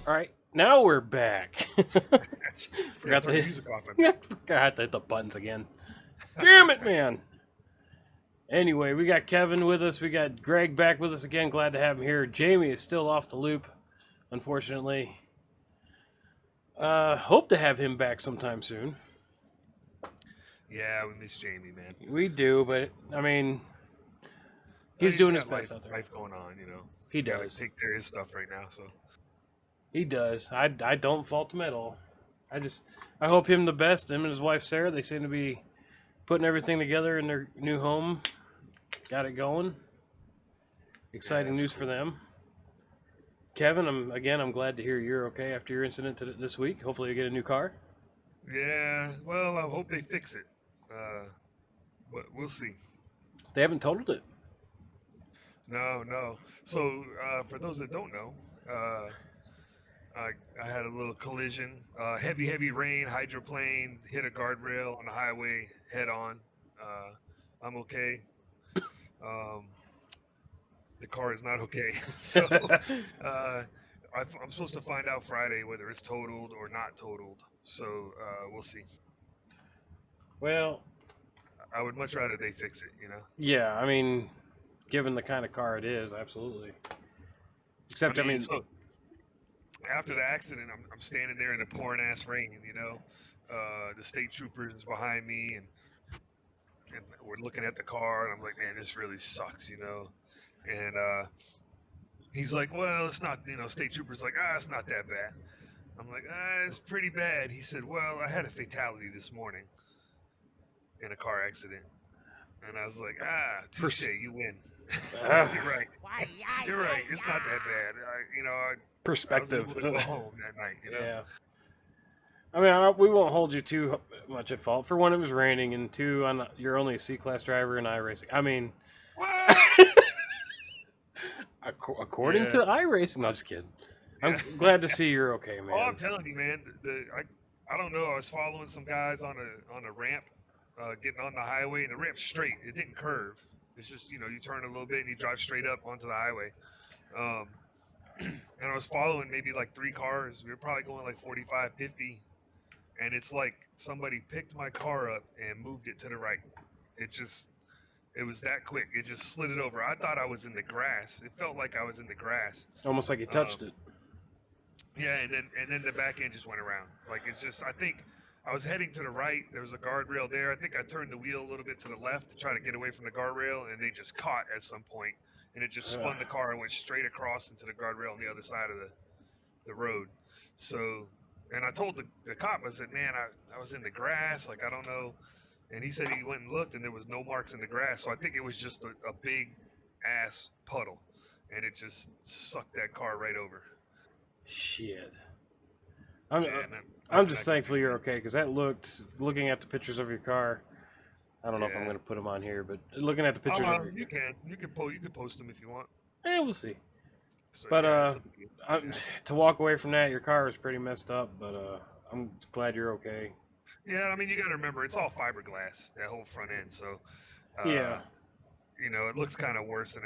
All right, now we're back. Forgot turn the the music off. forgot to hit the buttons again. Damn it, man. Anyway, we got Kevin with us. We got Greg back with us again. Glad to have him here. Jamie is still off the loop, unfortunately. Hope to have him back sometime soon. Yeah, we miss Jamie, man. We do, but I mean, he's doing his best out there. Life going on, you know. He He's got does. to take care of his stuff right now. So He does. I don't fault him at all. I hope him the best. Him and his wife Sarah, they seem to be putting everything together in their new home. Got it going. Exciting news for them. Kevin, I'm glad to hear you're okay after your incident this week. Hopefully you get a new car. Yeah, well, I hope they fix it. But we'll see. They haven't totaled it. No. So for those that don't know, I had a little collision. Heavy rain, hydroplane, hit a guardrail on the highway head on. I'm okay. The car is not okay. So I'm supposed to find out Friday whether it's totaled or not totaled. So we'll see. Well, I would much rather they fix it, you know. yeah, I mean, given the kind of car it is, absolutely. Except, I mean so after the accident, I'm standing there in the pouring ass rain, you know. The state trooper is behind me, and we're looking at the car, and I'm like, man, this really sucks, you know. And he's like, well, it's not, you know, state trooper's like, it's not that bad. I'm like, it's pretty bad. He said, well, I had a fatality this morning in a car accident. And I was like, touche, you win. You're right. You're right. It's not that bad. Perspective. I was able to go home that night, you know? Yeah. I mean, we won't hold you too much at fault. For one, it was raining, and two, you're only a C-class driver in iRacing. I mean, what? according to iRacing, no, just kidding. I'm glad to see you're okay, man. Oh, I'm telling you, man. I don't know. I was following some guys on a ramp, getting on the highway, and the ramp's straight. It didn't curve. It's just, you know, you turn a little bit and you drive straight up onto the highway. And I was following maybe like 3 cars. We were probably going like 45, 50. And it's like somebody picked my car up and moved it to the right. It was that quick. It just slid it over. I thought I was in the grass. It felt like I was in the grass. Almost like you touched it. Yeah, and then the back end just went around. Like, it's just, I think I was heading to the right. There was a guardrail there. I think I turned the wheel a little bit to the left to try to get away from the guardrail, and they just caught at some point, and it just spun the car and went straight across into the guardrail on the other side of the road. So, and I told the cop, I said, man, I was in the grass. Like, I don't know. And he said he went and looked, and there was no marks in the grass. So I think it was just a big ass puddle, and it just sucked that car right over. Shit. I'm just thankful you're okay, because that looking at the pictures of your car, I don't know if I'm going to put them on here, but looking at the pictures of you can post them if you want. Yeah, we'll see. So, but to walk away from that, your car is pretty messed up, but I'm glad you're okay. Yeah, I mean, you got to remember, it's all fiberglass, that whole front end, so yeah. You know, it looks kind of worse than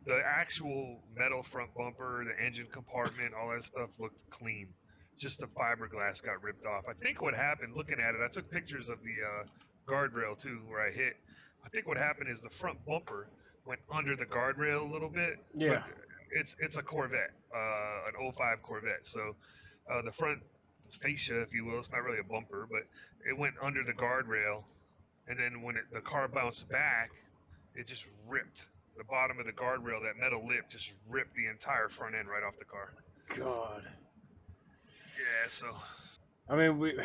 the actual metal front bumper, the engine compartment, all that stuff looked clean. Just the fiberglass got ripped off. I think what happened, looking at it, I took pictures of the guardrail too, where I hit. I think what happened is the front bumper went under the guardrail a little bit. Yeah. It's a Corvette, an 05 Corvette. So the front fascia, if you will, it's not really a bumper, but it went under the guardrail, and then when the car bounced back, it just ripped the bottom of the guardrail. That metal lip just ripped the entire front end right off the car. God. Yeah, so. I mean,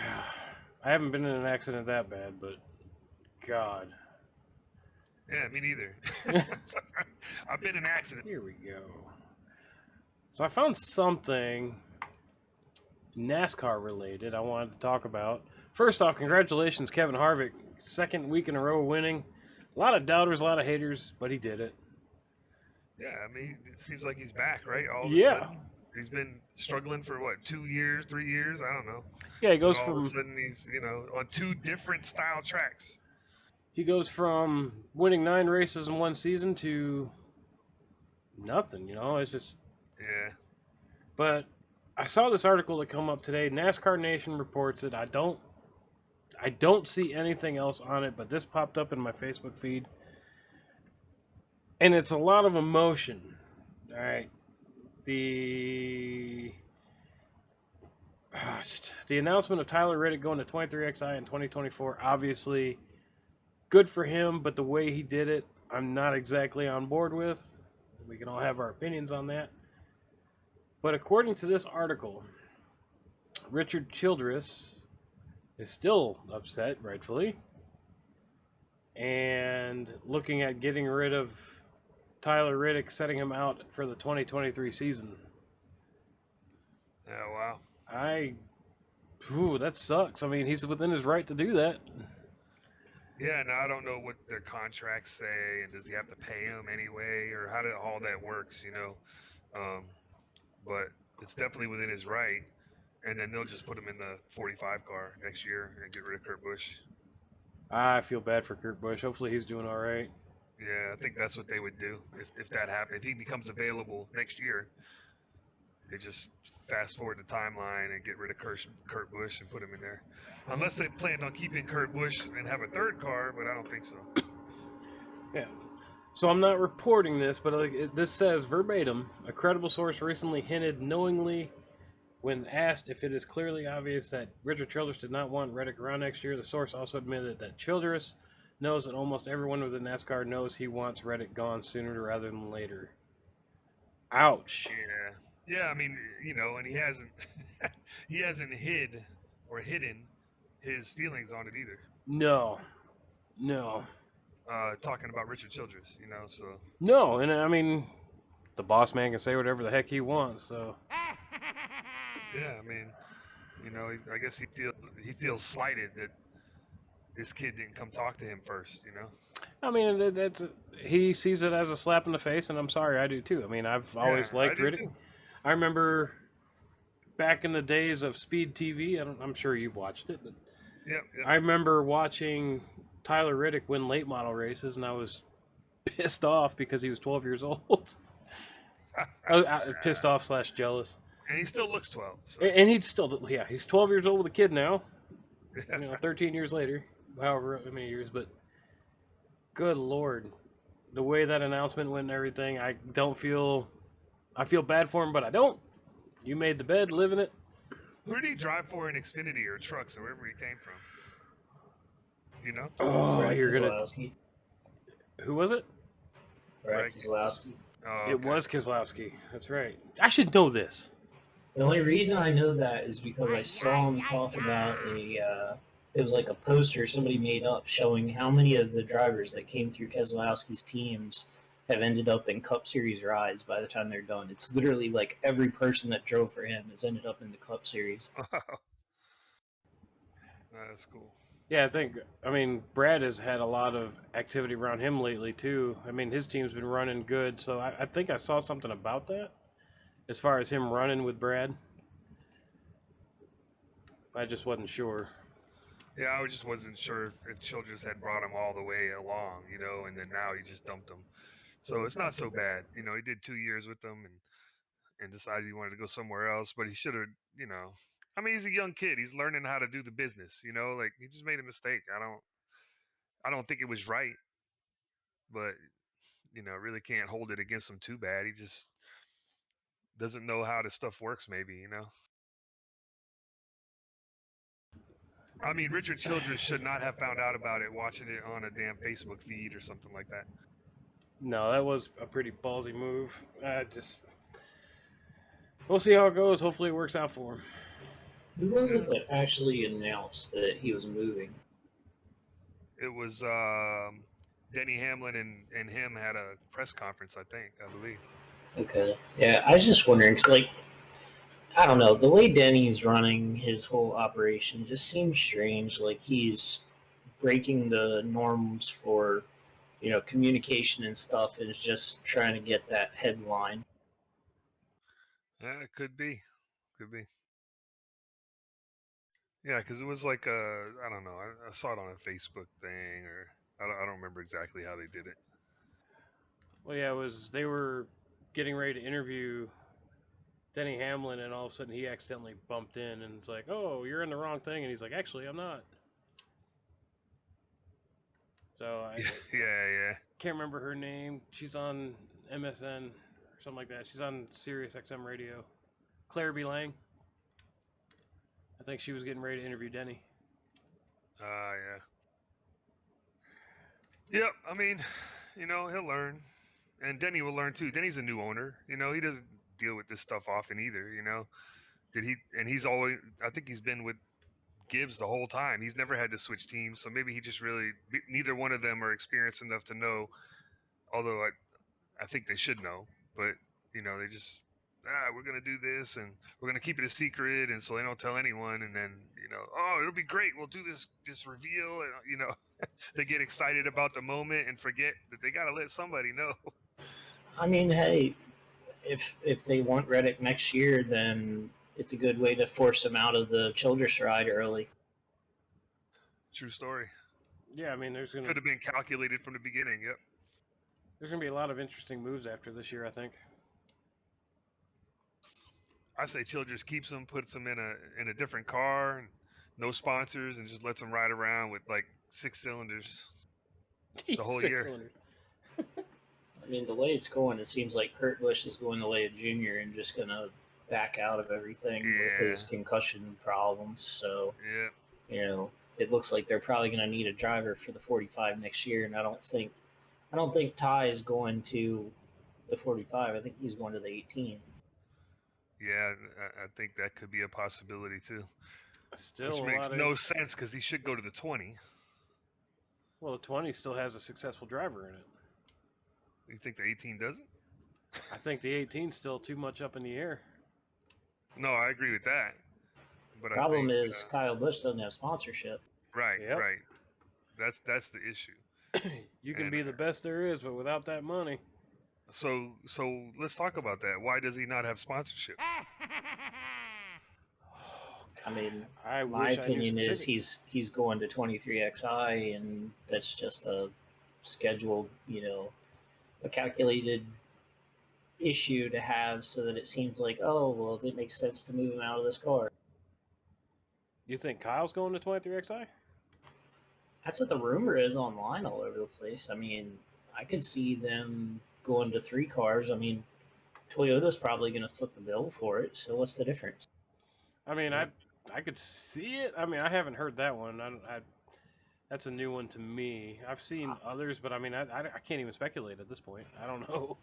I haven't been in an accident that bad, but God. Yeah, me neither. I've been in an accident. Here we go. So I found something NASCAR related I wanted to talk about. First off, congratulations, Kevin Harvick. 2nd week in a row winning. A lot of doubters, a lot of haters, but he did it. Yeah, I mean, it seems like he's back, right? All of a sudden. He's been struggling for, 2 years, 3 years? I don't know. Yeah, he goes from... All of a sudden, he's, on 2 different style tracks. He goes from winning 9 races in one season to nothing, it's just... Yeah. But I saw this article that come up today. NASCAR Nation reports it. I don't see anything else on it, but this popped up in my Facebook feed, and it's a lot of emotion. All right, the the announcement of Tyler Reddick going to 23XI in 2024, obviously good for him, but the way he did it, I'm not exactly on board with. We can all have our opinions on that. But according to this article, Richard Childress is still upset, rightfully, and looking at getting rid of Tyler Reddick, setting him out for the 2023 season. Yeah, wow. That sucks. I mean, he's within his right to do that. Yeah, now I don't know what their contracts say, and does he have to pay him anyway, or how all that works, you know? But it's definitely within his right, and then they'll just put him in the 45 car next year and get rid of Kurt Busch. I feel bad for Kurt Busch. Hopefully, he's doing all right. Yeah, I think that's what they would do if that happened. If he becomes available next year, they just fast forward the timeline and get rid of Kurt Busch and put him in there. Unless they planned on keeping Kurt Busch and have a third car, but I don't think so. Yeah. So I'm not reporting this, but this says verbatim, a credible source recently hinted knowingly when asked if it is clearly obvious that Richard Childress did not want Reddick around next year. The source also admitted that Childress knows that almost everyone within NASCAR knows he wants Reddick gone sooner rather than later. Ouch. Yeah. Yeah, I mean, you know, and he hasn't he hasn't hidden his feelings on it either. No. No. Talking about Richard Childress, you know, so No, and I mean, the boss man can say whatever the heck he wants, so. yeah, I mean, you know, I guess he feels slighted that this kid didn't come talk to him first, you know. I mean, he sees it as a slap in the face, and I'm sorry, I do too. I mean, I've Yeah, always I liked do Riddick. too. I remember back in the days of Speed TV. I'm sure you've watched it, but Yep, I remember watching Tyler Riddick win late model races, and I was pissed off because he was 12 years old. I was pissed off slash jealous. and he still looks 12. So. And he'd still, yeah, he's 12 years old with a kid now. 13 years later, however many years, but good lord, the way that announcement went and everything, I feel bad for him, but I don't. You made the bed, live in it. Who did he drive for in Xfinity or trucks or wherever he came from? You know? Oh, Brad you're gonna. Keselowski. Who was it? Brad Keselowski. Oh, okay. It was Keselowski. That's right. I should know this. The only reason I know that is because I saw him talk about it was like a poster somebody made up showing how many of the drivers that came through Keselowski's teams have ended up in Cup Series rides by the time they're done. It's literally like every person that drove for him has ended up in the Cup Series. That's cool. Yeah, I mean, Brad has had a lot of activity around him lately, too. I mean, his team's been running good, so I think I saw something about that as far as him running with Brad. I just wasn't sure. Yeah, I just wasn't sure if Childress had brought him all the way along, you know, and then now he just dumped him. So it's not so bad. You know, he did 2 years with them and decided he wanted to go somewhere else, but he should have, you know. I mean, he's a young kid. He's learning how to do the business, you know, like he just made a mistake. I don't think it was right, but you know, really can't hold it against him too bad. He just doesn't know how this stuff works maybe, you know. I mean, Richard Childress should not have found out about it watching it on a damn Facebook feed or something like that. No, that was a pretty ballsy move. We'll see how it goes. Hopefully, it works out for him. Who was it that actually announced that he was moving? It was Denny Hamlin and him had a press conference, I believe. Okay. Yeah, I was just wondering, because, like, I don't know, the way Denny's running his whole operation just seems strange. Like, he's breaking the norms for, you know, communication and stuff and is just trying to get that headline. Yeah, it could be. Could be. Yeah, because it was like I don't know. I saw it on a Facebook thing, or I don't remember exactly how they did it. Well, yeah, they were getting ready to interview Denny Hamlin, and all of a sudden he accidentally bumped in, and it's like, oh, you're in the wrong thing, and he's like, actually, I'm not. So I Yeah. can't remember her name. She's on MSN or something like that. She's on Sirius XM radio. Claire B. Lang. I think she was getting ready to interview Denny. Yeah. Yep. I mean, he'll learn, and Denny will learn too. Denny's a new owner. He doesn't deal with this stuff often either. He's always. I think he's been with Gibbs the whole time. He's never had to switch teams, so maybe he just really. Neither one of them are experienced enough to know. Although I think they should know, but they just we're gonna do this and we're gonna keep it a secret, and so they don't tell anyone. And then oh, it'll be great. We'll do this reveal, and they get excited about the moment and forget that they gotta let somebody know. I mean, hey, if they want Reddick next year, then it's a good way to force him out of the Childress ride early. True story. Yeah, I mean, Could have been calculated from the beginning. Yep. There's gonna be a lot of interesting moves after this year, I think. I say Childress keeps him, puts him in a different car, and no sponsors, and just lets him ride around with like 6 cylinders the whole year. Cylinders. I mean, the way it's going, it seems like Kurt Busch is going the way of Junior and just going to back out of everything with his concussion problems. So, yeah. It looks like they're probably going to need a driver for the 45 next year, and I don't think Ty is going to the 45. I think he's going to the 18. Yeah, I think that could be a possibility too. Still, which makes no sense because he should go to the 20. Well, the 20 still has a successful driver in it. You think the 18 doesn't? I think the 18's still too much up in the air. No, I agree with that. But Problem is Kyle Busch doesn't have sponsorship. Right, right. That's the issue. You can be the best there is, but without that money. So let's talk about that. Why does he not have sponsorship? I mean, my opinion is he's going to 23XI, and that's just a scheduled, a calculated issue to have so that it seems like, oh, well, it makes sense to move him out of this car. You think Kyle's going to 23XI? That's what the rumor is online all over the place. I mean, I could see them going to 3 cars. I mean, Toyota's probably going to foot the bill for it, so what's the difference? I mean, I could see it. I mean, I haven't heard that one. That's a new one to me. I've seen others, but I mean, I can't even speculate at this point. I don't know.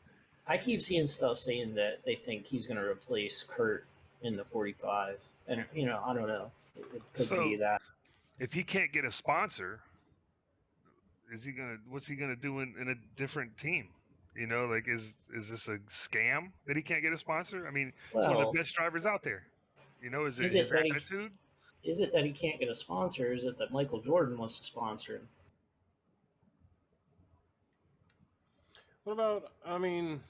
I keep seeing stuff saying that they think he's going to replace Kurt in the 45, and I don't know. It could be that. If he can't get a sponsor, what's he gonna do in a different team? Like is this a scam that he can't get a sponsor? I mean, he's one of the best drivers out there. Is it his attitude? Is it that he can't get a sponsor? Is it that Michael Jordan wants to sponsor him? What about, I mean,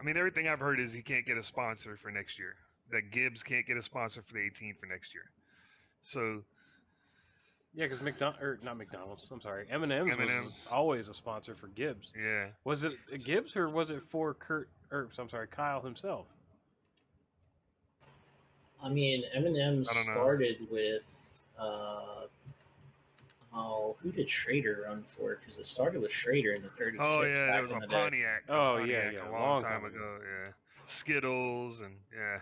everything I've heard is he can't get a sponsor for next year. That Gibbs can't get a sponsor for the 18 for next year. So, yeah, because not McDonald's. I'm sorry, M&M's was always a sponsor for Gibbs. Yeah. Was it Gibbs or was it for Kyle himself? I mean, M&M's started with who did Schrader run for? Because it started with Schrader in the 36. Oh yeah, there was a Pontiac. Oh Pontiac yeah, a long time ago. Yeah, Skittles and yeah.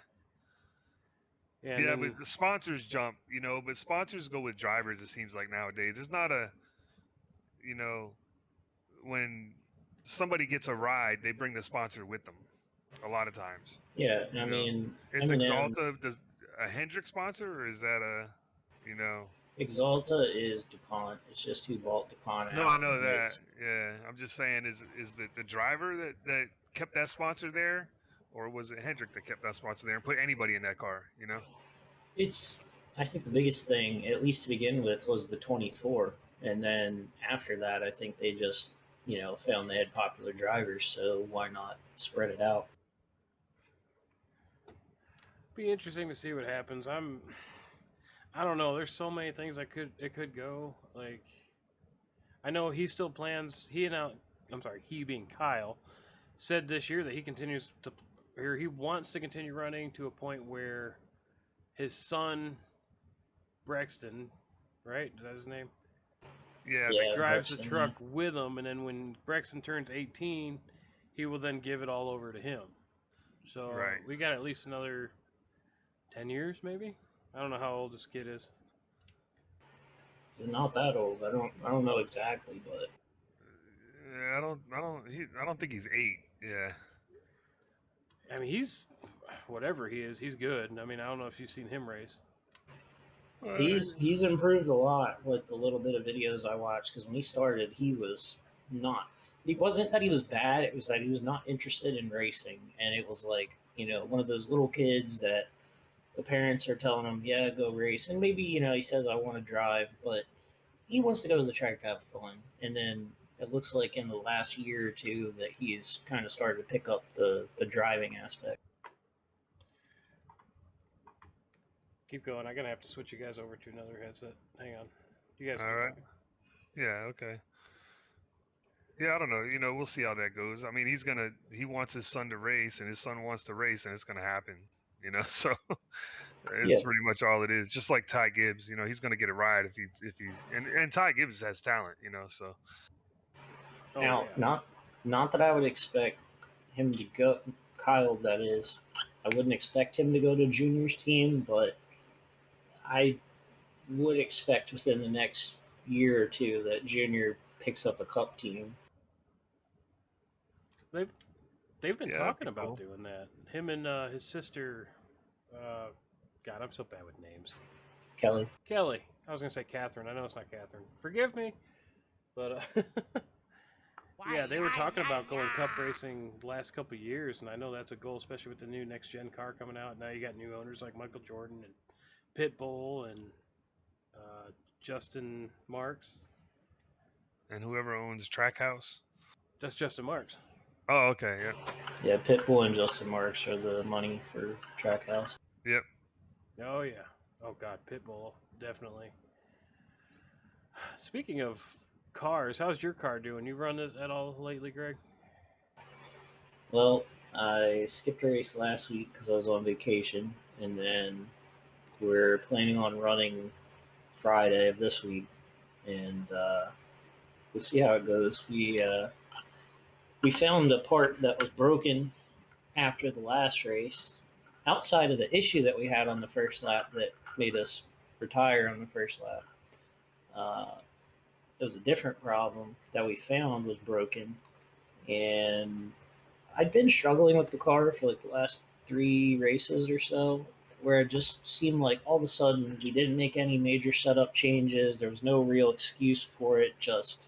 Yeah, but the sponsors jump, but sponsors go with drivers, it seems like nowadays. There's not when somebody gets a ride, they bring the sponsor with them a lot of times. Yeah, I mean... Is Exalta a Hendrick sponsor, or is that Exalta is DuPont. It's just who bought DuPont. No, I know that. Yeah, I'm just saying, is the driver that kept that sponsor there? Or was it Hendrick that kept that sponsor there and put anybody in that car, I think the biggest thing, at least to begin with, was the 24. And then after that, I think they just, found they had popular drivers, so why not spread it out? Be interesting to see what happens. I don't know. There's so many things it could go. Like, I know he still plans, he being Kyle, said this year that he continues to or he wants to continue running to a point where his son Braxton, right? Is that his name? Yeah, I Yeah, think so. Drives the Braxton, truck with him, and then when Braxton turns 18, he will then give it all over to him. So Right. we got at least another 10 years, maybe. I don't know how old this kid is. he's not that old. I don't know exactly, but Yeah, I don't think he's 8. Yeah. I mean, he's whatever he is. He's good. I mean, I don't know if you've seen him race. he's improved a lot with the little bit of videos I watched. Because when he started, he was not. It wasn't that he was bad. It was that he was not interested in racing, and it was like one of those little kids that the parents are telling him, "Yeah, go race," and maybe he says, "I want to drive," but he wants to go to the track to have fun. And then it looks like in the last year or two that he's kind of started to pick up the driving aspect. Keep going. I'm gonna have to switch you guys over to another headset. Hang on. You guys All keep right. talking. Yeah. Okay. Yeah, I don't know. We'll see how that goes. I mean, he wants his son to race, and his son wants to race, and it's gonna happen. So Yeah. it's pretty much all it is. Just like Ty Gibbs, he's gonna get a ride if he's and Ty Gibbs has talent, so. Oh Now, yeah. not that I would expect him to go, Kyle. That is, I wouldn't expect him to go to juniors team, but I would expect within the next year or two that junior picks up a cup team. They've been Yeah, that'd talking be about cool. doing that. Him and his sister. God, I'm so bad with names. Kelly. Kelly. I was gonna say Catherine. I know it's not Catherine. Forgive me. But yeah, they were talking about going cup racing the last couple of years, and I know that's a goal, especially with the new next gen car coming out. Now you got new owners like Michael Jordan and Pitbull and uh, Justin Marks. And whoever owns Trackhouse. That's Justin Marks. Oh, okay. Yep. Yeah, Pitbull and Justin Marks are the money for Trackhouse. Yep. Oh yeah. Oh God, Pitbull definitely. Speaking of cars, how's your car doing? You run it at all lately, Greg? Well, I skipped a race last week because I was on vacation, and then we're planning on running Friday of this week, and we'll see how it goes. We found a part that was broken after the last race, outside of the issue that we had on the first lap that made us retire on the first lap. Uh, it was a different problem that we found was broken, and I'd been struggling with the car for like the last 3 races or so, where it just seemed like all of a sudden we didn't make any major setup changes. There was no real excuse for it. Just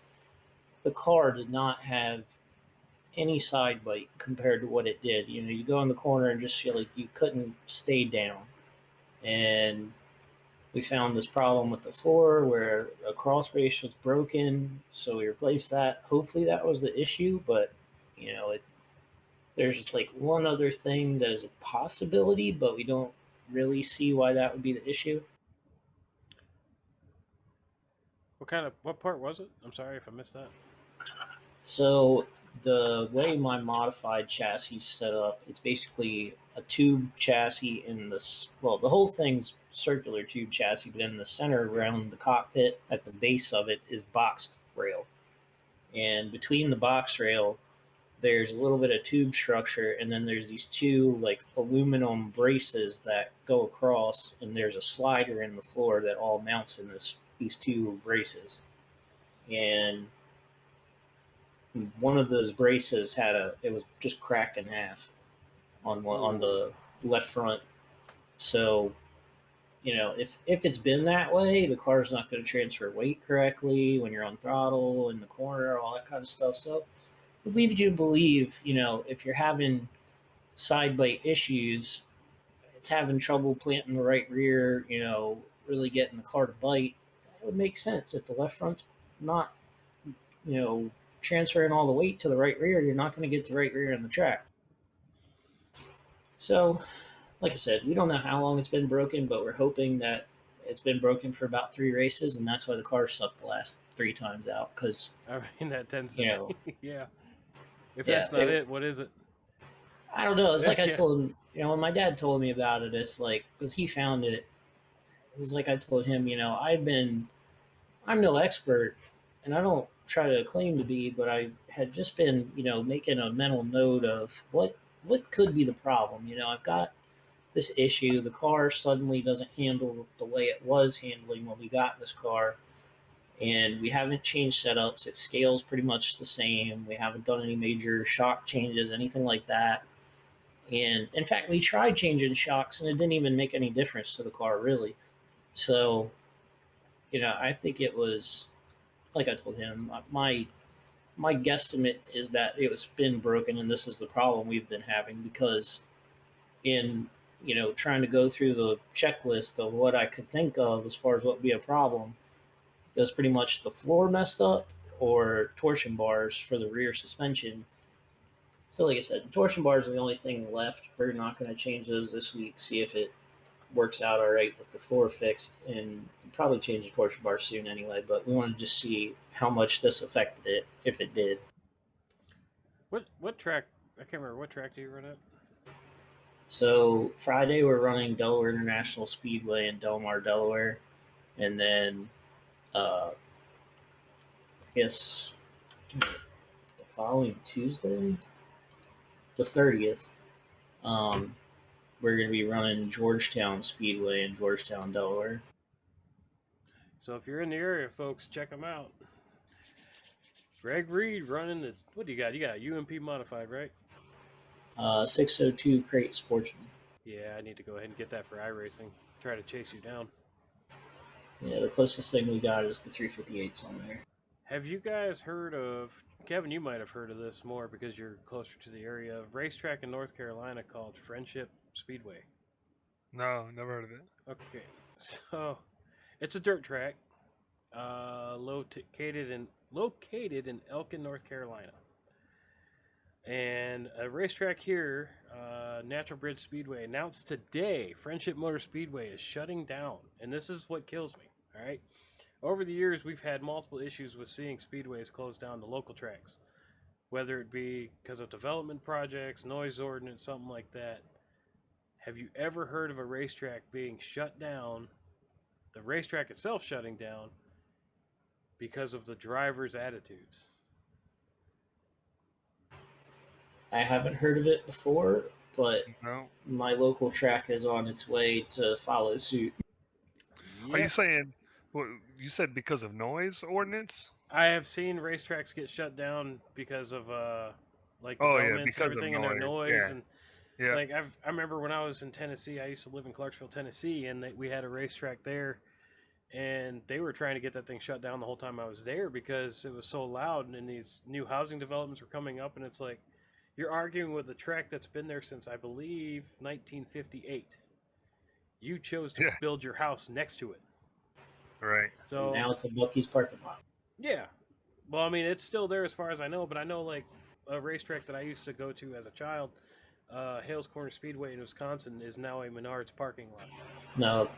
the car did not have any side bite compared to what it did. You go in the corner and just feel like you couldn't stay down. And we found this problem with the floor where a cross brace was broken, so we replaced that. Hopefully that was the issue, but there's like one other thing that is a possibility, but we don't really see why that would be the issue. What part was it? I'm sorry if I missed that. So the way my modified chassis is set up, it's basically a tube chassis in this. Well, the whole thing's circular tube chassis, but in the center around the cockpit, at the base of it, is boxed rail, and between the box rail, there's a little bit of tube structure, and then there's these two like aluminum braces that go across, and there's a slider in the floor that all mounts in these two braces, and one of those braces it was just cracked in half on the left front. So if it's been that way, the car's not going to transfer weight correctly when you're on throttle in the corner, all that kind of stuff. So it leads you to believe, if you're having side bite issues, it's having trouble planting the right rear, really getting the car to bite. It would make sense if the left front's not, you know, transferring all the weight to the right rear, you're not going to get the right rear on the track. So, like I said, we don't know how long it's been broken, but we're hoping that it's been broken for about 3 races, and that's why the car sucked the last 3 times out. Because I mean, that tends to be, yeah. If Yeah, that's not it, what is it? I don't know. It's like I Yeah. told him, when my dad told me about it, it's like, because he found it, it's like I told him, I'm no expert, and I don't try to claim to be, but I had just been, making a mental note of what could be the problem. I've got this issue. The car suddenly doesn't handle the way it was handling when we got this car, and we haven't changed setups. It scales pretty much the same. We haven't done any major shock changes, anything like that. And in fact, we tried changing shocks, and it didn't even make any difference to the car, really. So, I think it was like I told him. My guesstimate is that it was been broken, and this is the problem we've been having because in trying to go through the checklist of what I could think of as far as what would be a problem, it was pretty much the floor messed up or torsion bars for the rear suspension. So, like I said, the torsion bars are the only thing left. We're not going to change those this week. See if it works out all right with the floor fixed, and probably change the torsion bar soon anyway. But we want to just see how much this affected it, if it did. What track? I can't remember what track do you run at. So Friday we're running Delaware International Speedway in Delmar, Delaware, and then I guess the following Tuesday, the 30th, we're going to be running Georgetown Speedway in Georgetown, Delaware. So if you're in the area, folks, check them out. Greg Reed running the. What do you got? You got UMP modified, right? 602 Crate Sportsman. Yeah, I need to go ahead and get that for iRacing. Try to chase you down. Yeah, the closest thing we got is the 358s on there. Have you guys heard of Kevin? You might have heard of this more because you're closer to the area. Of racetrack in North Carolina called Friendship Speedway. No, never heard of it. Okay, so it's a dirt track, located in Elkin, North Carolina. And a racetrack here, Natural Bridge Speedway, announced today Friendship Motor Speedway is shutting down. And this is what kills me, all right? Over the years, we've had multiple issues with seeing speedways close down to local tracks, whether it be because of development projects, noise ordinance, something like that. Have you ever heard of a racetrack being shut down, the racetrack itself shutting down, because of the drivers' attitudes? I haven't heard of it before, but No. my local track is on its way to follow suit. Are you Yep. saying? Well, you said because of noise ordinance? I have seen racetracks get shut down because of like Oh yeah, developments and because of everything and their noise Yeah, and yeah. like I remember when I was in Tennessee, I used to live in Clarksville, Tennessee, and we had a racetrack there, and they were trying to get that thing shut down the whole time I was there because it was so loud, and these new housing developments were coming up, and it's like you're arguing with a track that's been there since I believe 1958. You chose to Yeah. build your house next to it. Right. So Now it's a Buc-ee's parking lot. yeah. Well, I mean, it's still there as far as I know, but I know like a racetrack that I used to go to as a child, Hales Corner Speedway in Wisconsin, is now a Menards parking lot. No,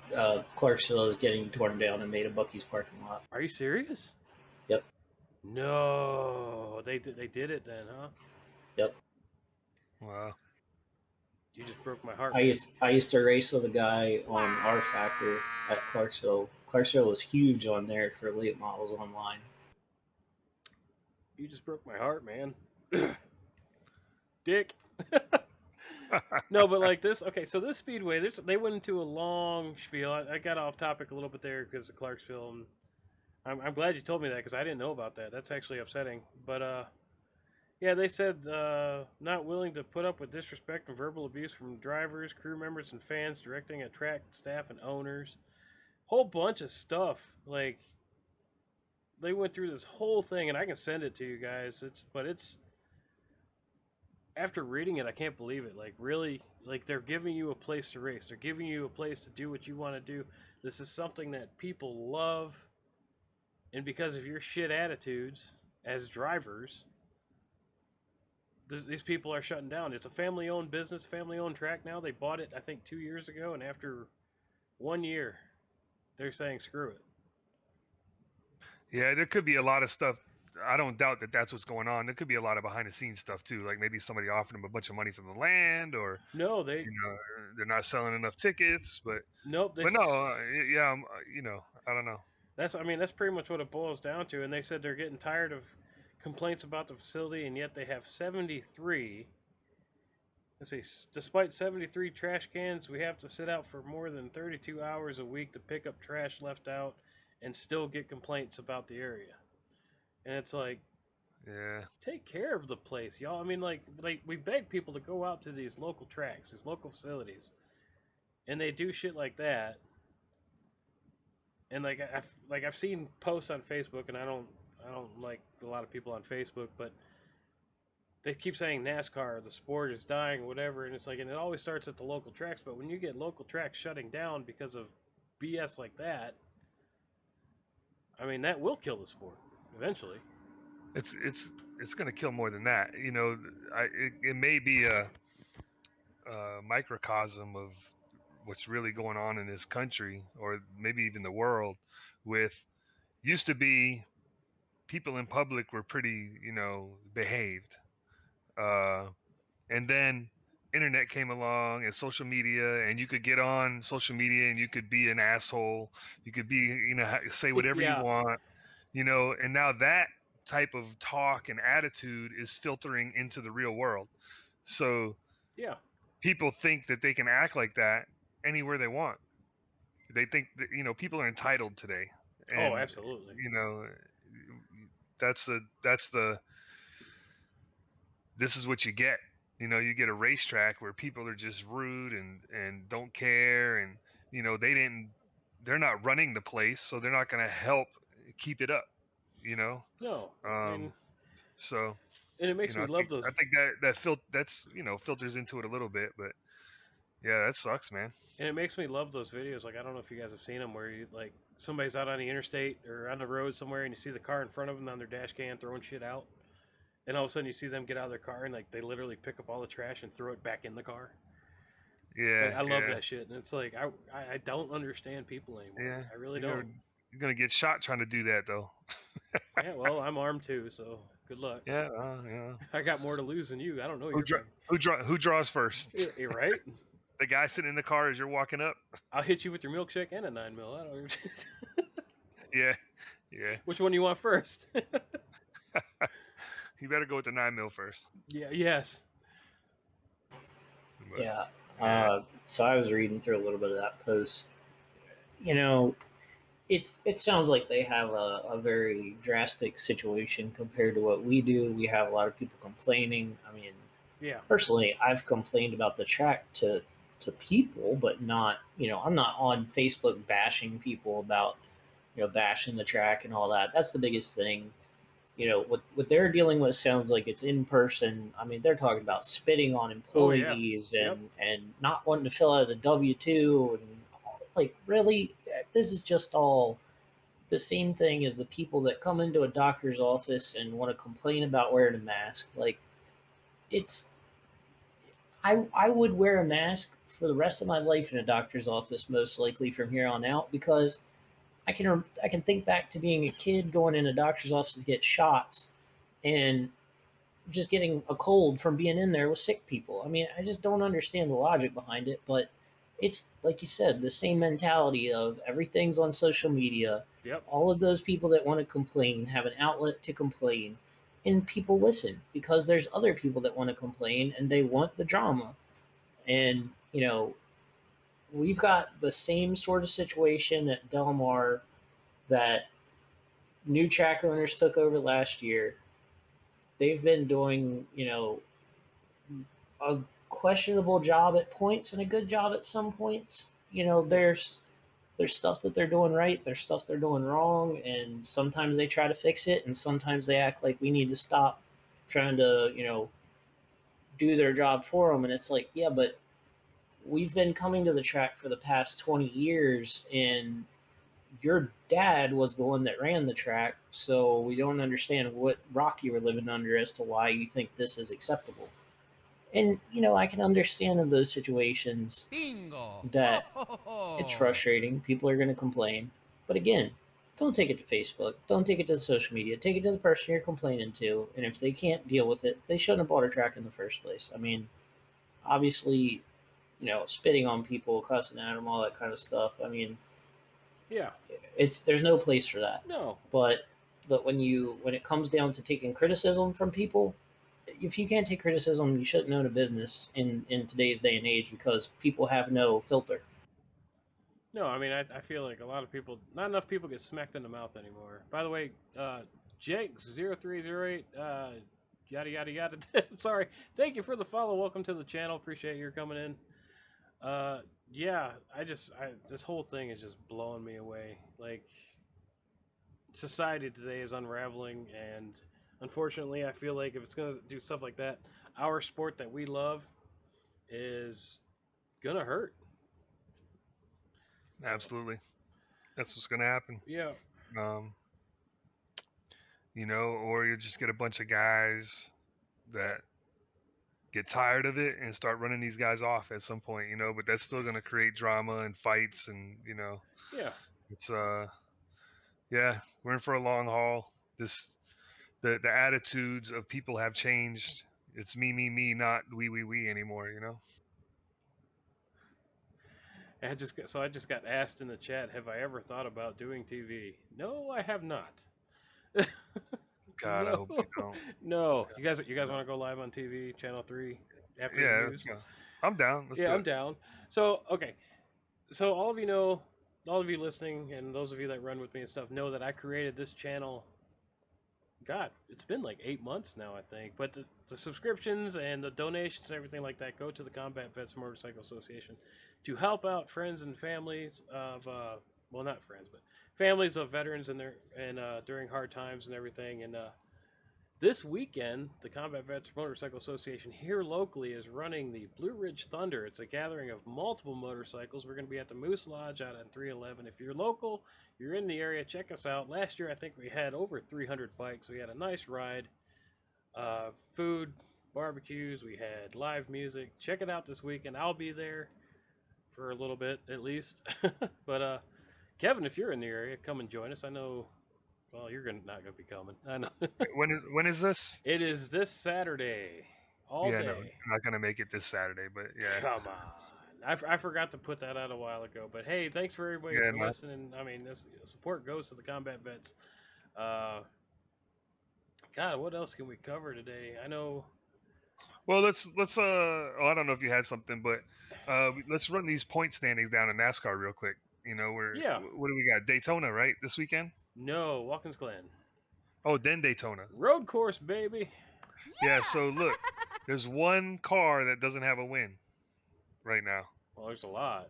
Clarksville is getting torn down and made a Buc-ee's parking lot. Are you serious? Yep. No, they did it then, huh? Yep. Wow. You just broke my heart. I used to race with a guy on R Factor at Clarksville. Clarksville was huge on there for late models online. You just broke my heart, man. Dick. No, but like this. Okay, so this speedway, they went into a long spiel. I got off topic a little bit there because of Clarksville, and I'm glad you told me that because I didn't know about that. That's actually upsetting. But yeah, they said not willing to put up with disrespect and verbal abuse from drivers, crew members, and fans directing at track staff and owners. Whole bunch of stuff. Like they went through this whole thing, and I can send it to you guys. It's after reading it, I can't believe it. Like really, like they're giving you a place to race. They're giving you a place to do what you want to do. This is something that people love, and because of your shit attitudes as drivers, these people are shutting down. It's a family-owned business, family-owned track now. They bought it, I think, 2 years ago, and after 1 year, they're saying screw it. Yeah, there could be a lot of stuff I don't doubt that that's what's going on. There could be a lot of behind the scenes stuff too, like maybe somebody offered them a bunch of money for the land, or No, they you know, they're not selling enough tickets. nope. But no, yeah, you know, I don't know. That's pretty much what it boils down to. And they said they're getting tired of complaints about the facility, and yet they have 73. Let's see, despite 73 trash cans, we have to sit out for more than 32 hours a week to pick up trash left out, and still get complaints about the area. And it's like, Yeah, take care of the place, y'all. I mean, like we beg people to go out to these local tracks, these local facilities, and they do shit like that. And I've seen posts on Facebook, and I don't like a lot of people on Facebook, but they keep saying NASCAR, the sport is dying, whatever, and it's like, and it always starts at the local tracks. But when you get local tracks shutting down because of BS like that, I mean, that will kill the sport eventually. it's going to kill more than that. You know, it may be a microcosm of what's really going on in this country, or maybe even the world. With used to be people in public were pretty, you know, behaved, and then internet came along and social media, and you could get on social media and you could be an asshole, you could be, you know, say whatever you Yeah, want, you know, and now that type of talk and attitude is filtering into the real world. So yeah. people think that they can act like that anywhere they want. They think that, you know, people are entitled today, Oh, and absolutely. you know, that's the this is what you get. You know, you get a racetrack where people are just rude and don't care, and you know, they're not running the place, so they're not going to help keep it up, you know. No, um and so and it you makes know, me love those. I think that's, you know, filters into it a little bit. But yeah, that sucks, man. And it makes me love those videos. Like, I don't know if you guys have seen them, where you, like, somebody's out on the interstate or on the road somewhere, and you see the car in front of them on their dash cam throwing shit out, and all of a sudden you see them get out of their car and like they literally pick up all the trash and throw it back in the car. Like, Yeah, I love yeah, that shit, and it's like I don't understand people anymore. yeah. I really You're don't. gonna, you're gonna get shot trying to do that though. Yeah, well, I'm armed too, so good luck. Yeah, yeah. I got more to lose than you. I don't know Who your business. who draws first? You're right. The guy sitting in the car as you're walking up. I'll hit you with your milkshake and a 9 mil. I don't even... Yeah, yeah. Which one do you want first? You better go with the 9 mil first. Yeah. Yes. But, Yeah. yeah. So I was reading through a little bit of that post. You know, it sounds like they have a very drastic situation compared to what we do. We have a lot of people complaining. I mean, Yeah. personally, I've complained about the track to people, but not, you know, I'm not on Facebook bashing people about, you know, bashing the track and all that. That's the biggest thing. You know, what they're dealing with sounds like it's in person. I mean, they're talking about spitting on Oh yeah. employees Yep. and not wanting to fill out a W-2, and like, really, this is just all the same thing as the people that come into a doctor's office and want to complain about wearing a mask. Like, it's I would wear a mask for the rest of my life in a doctor's office, most likely from here on out, because I can think back to being a kid going in a doctor's office to get shots and just getting a cold from being in there with sick people. I mean, I just don't understand the logic behind it, but it's like you said, the same mentality of everything's on social media. Yep. All of those people that want to complain have an outlet to complain, and people listen because there's other people that want to complain and they want the drama. And, you know, we've got the same sort of situation at Del Mar that new track owners took over last year. They've been doing, you know, a questionable job at points and a good job at some points. You know, there's stuff that they're doing right, there's stuff they're doing wrong, and sometimes they try to fix it, and sometimes they act like we need to stop trying to, you know, do their job for them. And it's like, yeah, but we've been coming to the track for the past 20 years, and your dad was the one that ran the track, so we don't understand what rock you were living under as to why you think this is acceptable. And, you know, I can understand in those situations Bingo. that Ho, ho, ho. it's frustrating. People are going to complain. But again, don't take it to Facebook. Don't take it to social media. Take it to the person you're complaining to. And if they can't deal with it, they shouldn't have bought a track in the first place. I mean, obviously, spitting on people, cussing at them, all that kind of stuff. I mean, Yeah. there's no place for that. No. But when it comes down to taking criticism from people, if you can't take criticism, you shouldn't own a business in today's day and age because people have no filter. No, I mean, I feel like a lot of people, not enough people get smacked in the mouth anymore. By the way, Jake0308, yada, yada, yada. Sorry. Thank you for the follow. Welcome to the channel. Appreciate your coming in. Yeah, this whole thing is just blowing me away. Like, society today is unraveling, and unfortunately, I feel like if it's going to do stuff like that, our sport that we love is going to hurt. Absolutely, that's what's gonna happen. Yeah. Or you just get a bunch of guys that get tired of it and start running these guys off at some point, but that's still going to create drama and fights and, Yeah. it's, yeah, we're in for a long haul. The attitudes of people have changed. It's me, not we anymore, I just got asked in the chat, have I ever thought about doing TV? No, I have not. God, no. I hope you don't. No. You guys want to go live on TV, Channel 3 after the news? Yeah. I'm down. Let's do it. I'm down. So, okay. So all of you listening and those of you that run with me and stuff know that I created this channel. God, it's been like 8 months now, I think. But the subscriptions and the donations and everything like that go to the Combat Vets Motorcycle Association to help out friends and families of, well, not friends, but families of veterans and during hard times and everything. And this weekend, the Combat Vets Motorcycle Association here locally is running the Blue Ridge Thunder. It's a gathering of multiple motorcycles. We're going to be at the Moose Lodge out on 311. If you're local, you're in the area, check us out. Last year, I think we had over 300 bikes. We had a nice ride, food, barbecues. We had live music. Check it out this weekend. I'll be there for a little bit at least. But Kevin, if you're in the area, come and join us. I know. Well, you're not gonna be coming. I know. When is this? It is this Saturday, all day. No, I'm not gonna make it this Saturday, but yeah. Come on, I forgot to put that out a while ago. But hey, thanks for everybody for listening. I mean, this support goes to the Combat Vets. God, what else can we cover today? I know. Well, let's I don't know if you had something, but let's run these point standings down in NASCAR real quick. What do we got? Daytona, right? This weekend? No, Watkins Glen. Oh, then Daytona. Road course, baby. Yeah, so look, there's one car that doesn't have a win right now. Well, there's a lot.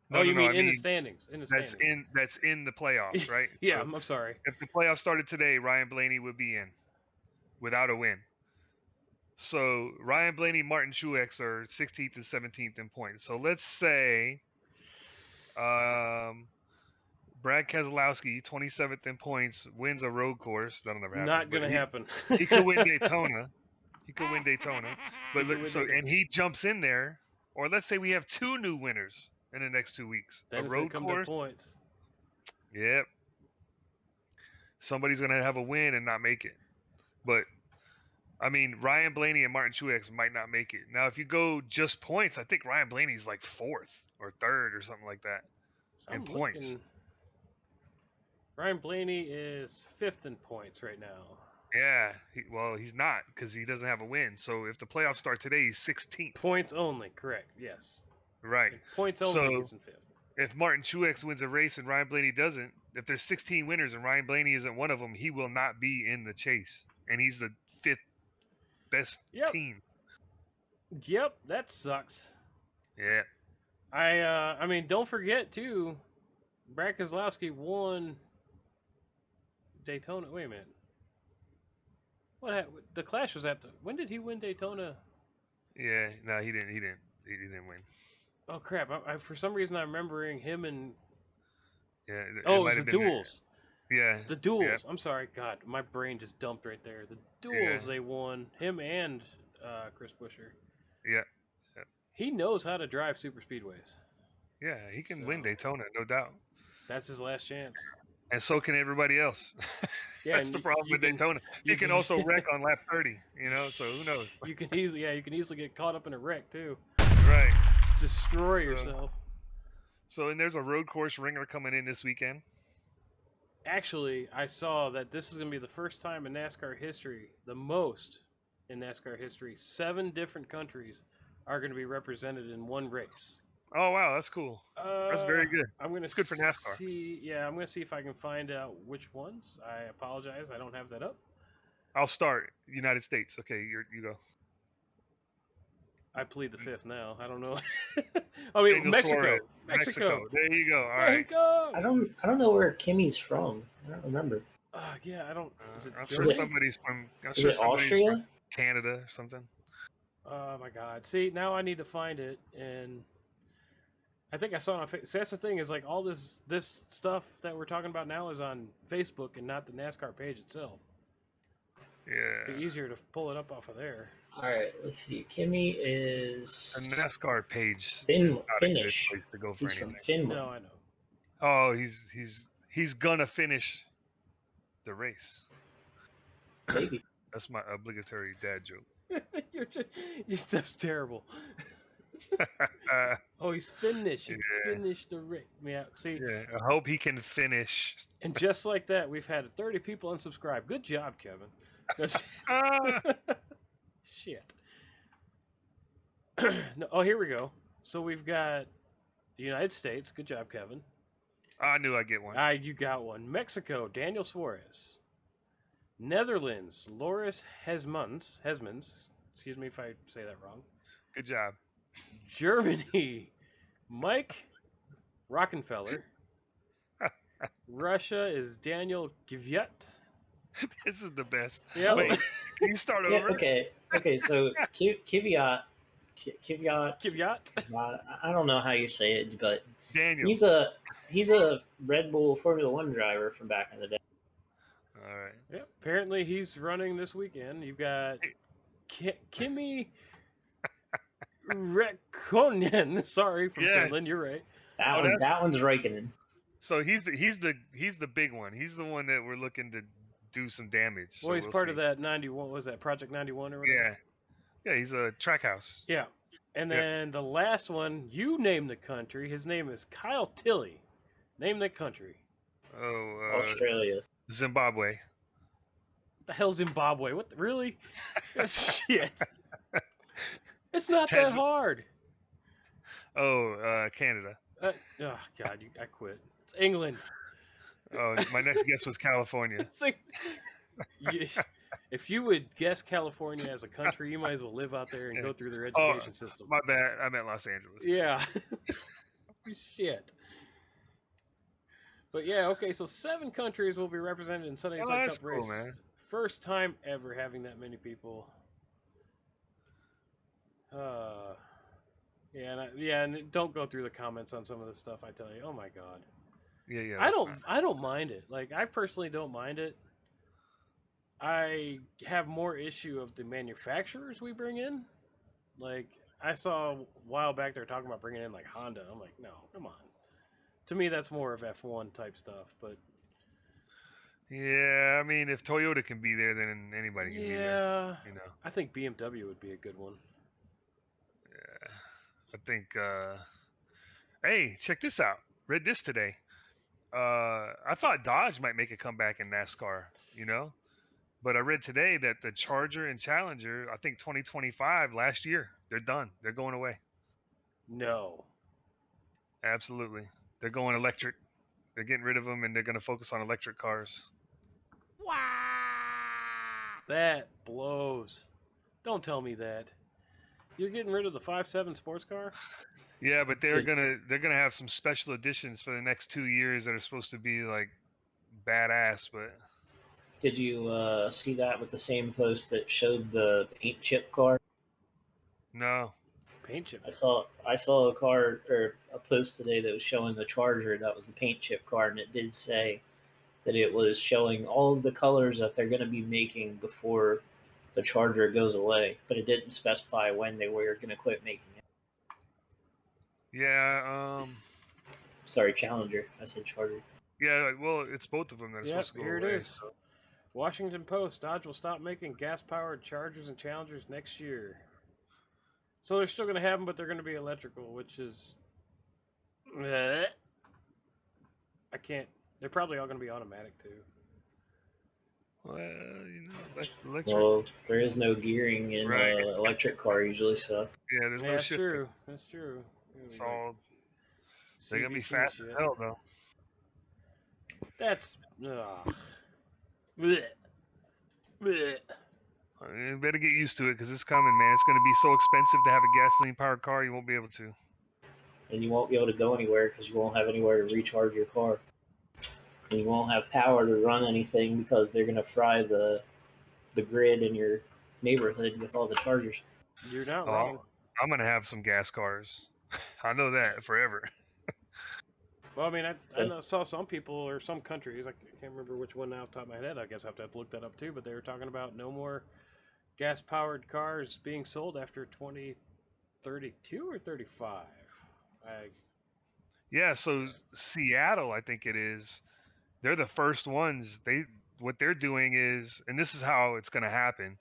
No, you mean I in the standings? In the that's standings. That's in the playoffs, right? Yeah, so I'm sorry. If the playoffs started today, Ryan Blaney would be in without a win. So Ryan Blaney, Martin Truex are 16th and 17th in points. So let's say Brad Keselowski, 27th in points, wins a road course. That'll never happen. Not gonna happen. He could win Daytona. But and he jumps in there. Or let's say we have 2 new winners in the next 2 weeks. Then a road course. Points. Yep. Somebody's gonna have a win and not make it. But I mean, Ryan Blaney and Martin Truex might not make it. Now, if you go just points, I think Ryan Blaney's like 4th or 3rd or something like that in points. Ryan Blaney is 5th in points right now. Yeah, he's not because he doesn't have a win. So if the playoffs start today, he's 16th. Points only, correct? Yes. Right. And points only. He's in 5th. If Martin Truex wins a race and Ryan Blaney doesn't, if there's 16 winners and Ryan Blaney isn't one of them, he will not be in the chase, and he's the 5th best team. Yep, that sucks. Yeah. I mean, don't forget too, Brad Keselowski won Daytona. Wait a minute. What happened? The Clash was at the. When did he win Daytona? Yeah, no, he didn't. He didn't win. Oh crap! For some reason I'm remembering him and. Yeah. It was the duels. Yeah. The duels. Yeah. I'm sorry. God, my brain just dumped right there. The duels they won. Him and Chris Buescher. Yeah. He knows how to drive super speedways. Yeah, he can win Daytona, no doubt. That's his last chance. And so can everybody else. Yeah, That's and the problem with Daytona. You can also wreck on lap 30, so who knows? You can easily get caught up in a wreck too. Right. Destroy yourself. So, and there's a road course ringer coming in this weekend. Actually, I saw that this is going to be the first time in NASCAR history, the most in NASCAR history, 7 different countries are going to be represented in one race. Oh wow, that's cool. That's very good. I'm going to It's good for NASCAR. I'm going to see if I can find out which ones. I apologize, I don't have that up. I'll start United States. Okay, you go. I plead the fifth now. I don't know. I mean, Daniel Mexico. Suarez. Mexico. There you go. All right. Mexico. I don't know where Kimmy's from. I don't remember. Yeah, I don't. Is it I'm Germany? sure somebody's from. Is it Austria? From Canada or something. Oh my God! See, now I need to find it, and I think I saw it on Facebook. So that's the thing, is like all this stuff that we're talking about now is on Facebook and not the NASCAR page itself. Yeah. It'd be easier to pull it up off of there. All right, let's see. Kimmy is A NASCAR page. Finnish. Place to go for He's anything. from Finland. No, I know. Oh, he's gonna finish the race. Maybe. That's my obligatory dad joke. That's terrible. Oh, he's Finnish. He finished the race. Yeah, see. Yeah, I hope he can finish. And just like that, we've had 30 people unsubscribe. Good job, Kevin. Shit. No, oh, here we go. So we've got the United States. Good job, Kevin. I knew I'd get one. You got one. Mexico, Daniel Suarez. Netherlands, Loris Hesmans. Excuse me if I say that wrong. Good job. Germany, Mike Rockenfeller. Russia is Daniel Kvyat. This is the best. Yeah. Wait, can you start over? Okay. So Kvyat. I don't know how you say it, but Daniel. He's a Red Bull Formula One driver from back in the day. All right. Yep. Apparently he's running this weekend. You've got Kimi Räikkönen. Sorry, from Finland. You're right. That one's Raikkonen. So he's the big one. He's the one that we're looking to do some damage. Well, he's part of that 91. Was that Project 91 or whatever? Yeah. He's a Trackhouse. Yeah. And then the last one, you name the country. His name is Kyle Tilley. Name the country. Oh, Australia. Zimbabwe. What the hell, Zimbabwe? What? Really? That's shit. It's not that hard. Oh, Canada. Oh God, I quit. It's England. Oh, my next guess was California. It's like, if you would guess California as a country, you might as well live out there and go through their education system. My bad. I meant Los Angeles. Yeah. Shit. But yeah, okay, so 7 countries will be represented in Sunday's Cup race. Man. First time ever having that many people. And don't go through the comments on some of the stuff I tell you. Oh my God. Yeah. I don't mind it. Like, I personally don't mind it. I have more issue of the manufacturers we bring in. Like, I saw a while back they were talking about bringing in like Honda. I'm like, no, come on. To me, that's more of F1 type stuff. But yeah, I mean, if Toyota can be there, then anybody can be there. You know, I think BMW would be a good one. Yeah, I think. Hey, check this out. Read this today. I thought Dodge might make a comeback in NASCAR. But I read today that the Charger and Challenger, I think 2025 last year, they're done. They're going away. No. Absolutely. They're going electric. They're getting rid of them, and they're going to focus on electric cars. Wow. That blows. Don't tell me that. You're getting rid of the 5.7 sports car? Yeah, but they're gonna have some special editions for the next 2 years that are supposed to be like badass. But did you see that with the same post that showed the paint chip car? No. Paint chip. I saw a car or a post today that was showing the Charger. That was the paint chip car, and it did say that it was showing all of the colors that they're going to be making before the Charger goes away, but it didn't specify when they were going to quit making it. Yeah. Sorry, Challenger. I said Charger. Yeah, well, it's both of them that are Yep, supposed to go here it away. is. Washington Post: Dodge will stop making gas-powered Chargers and Challengers next year. So they're still going to have them, but they're going to be electrical, which is... I can't... They're probably all going to be automatic, too. Well, electric. Well, there is no gearing in Right. an electric car usually, so Yeah, there's Yeah, no that's shifting. true. That's true. It's Like all. They're gonna be CVT fast shit. as hell, though. That's... Ugh. Blech. Blech. You better get used to it because it's coming, man. It's gonna be so expensive to have a gasoline-powered car, you won't be able to. and you won't be able to go anywhere because you won't have anywhere to recharge your car, and you won't have power to run anything because they're going to fry the grid in your neighborhood with all the chargers. You're not Oh, wrong. I'm gonna have some gas cars. I know that forever. Well, I mean, I saw some people or some countries, I can't remember which one now off the top of my head. I guess I have to look that up too, but they were talking about no more gas-powered cars being sold after 2032 or 35. Yeah, so Seattle, I think it is. They're the first ones. What they're doing is, and this is how it's gonna happen.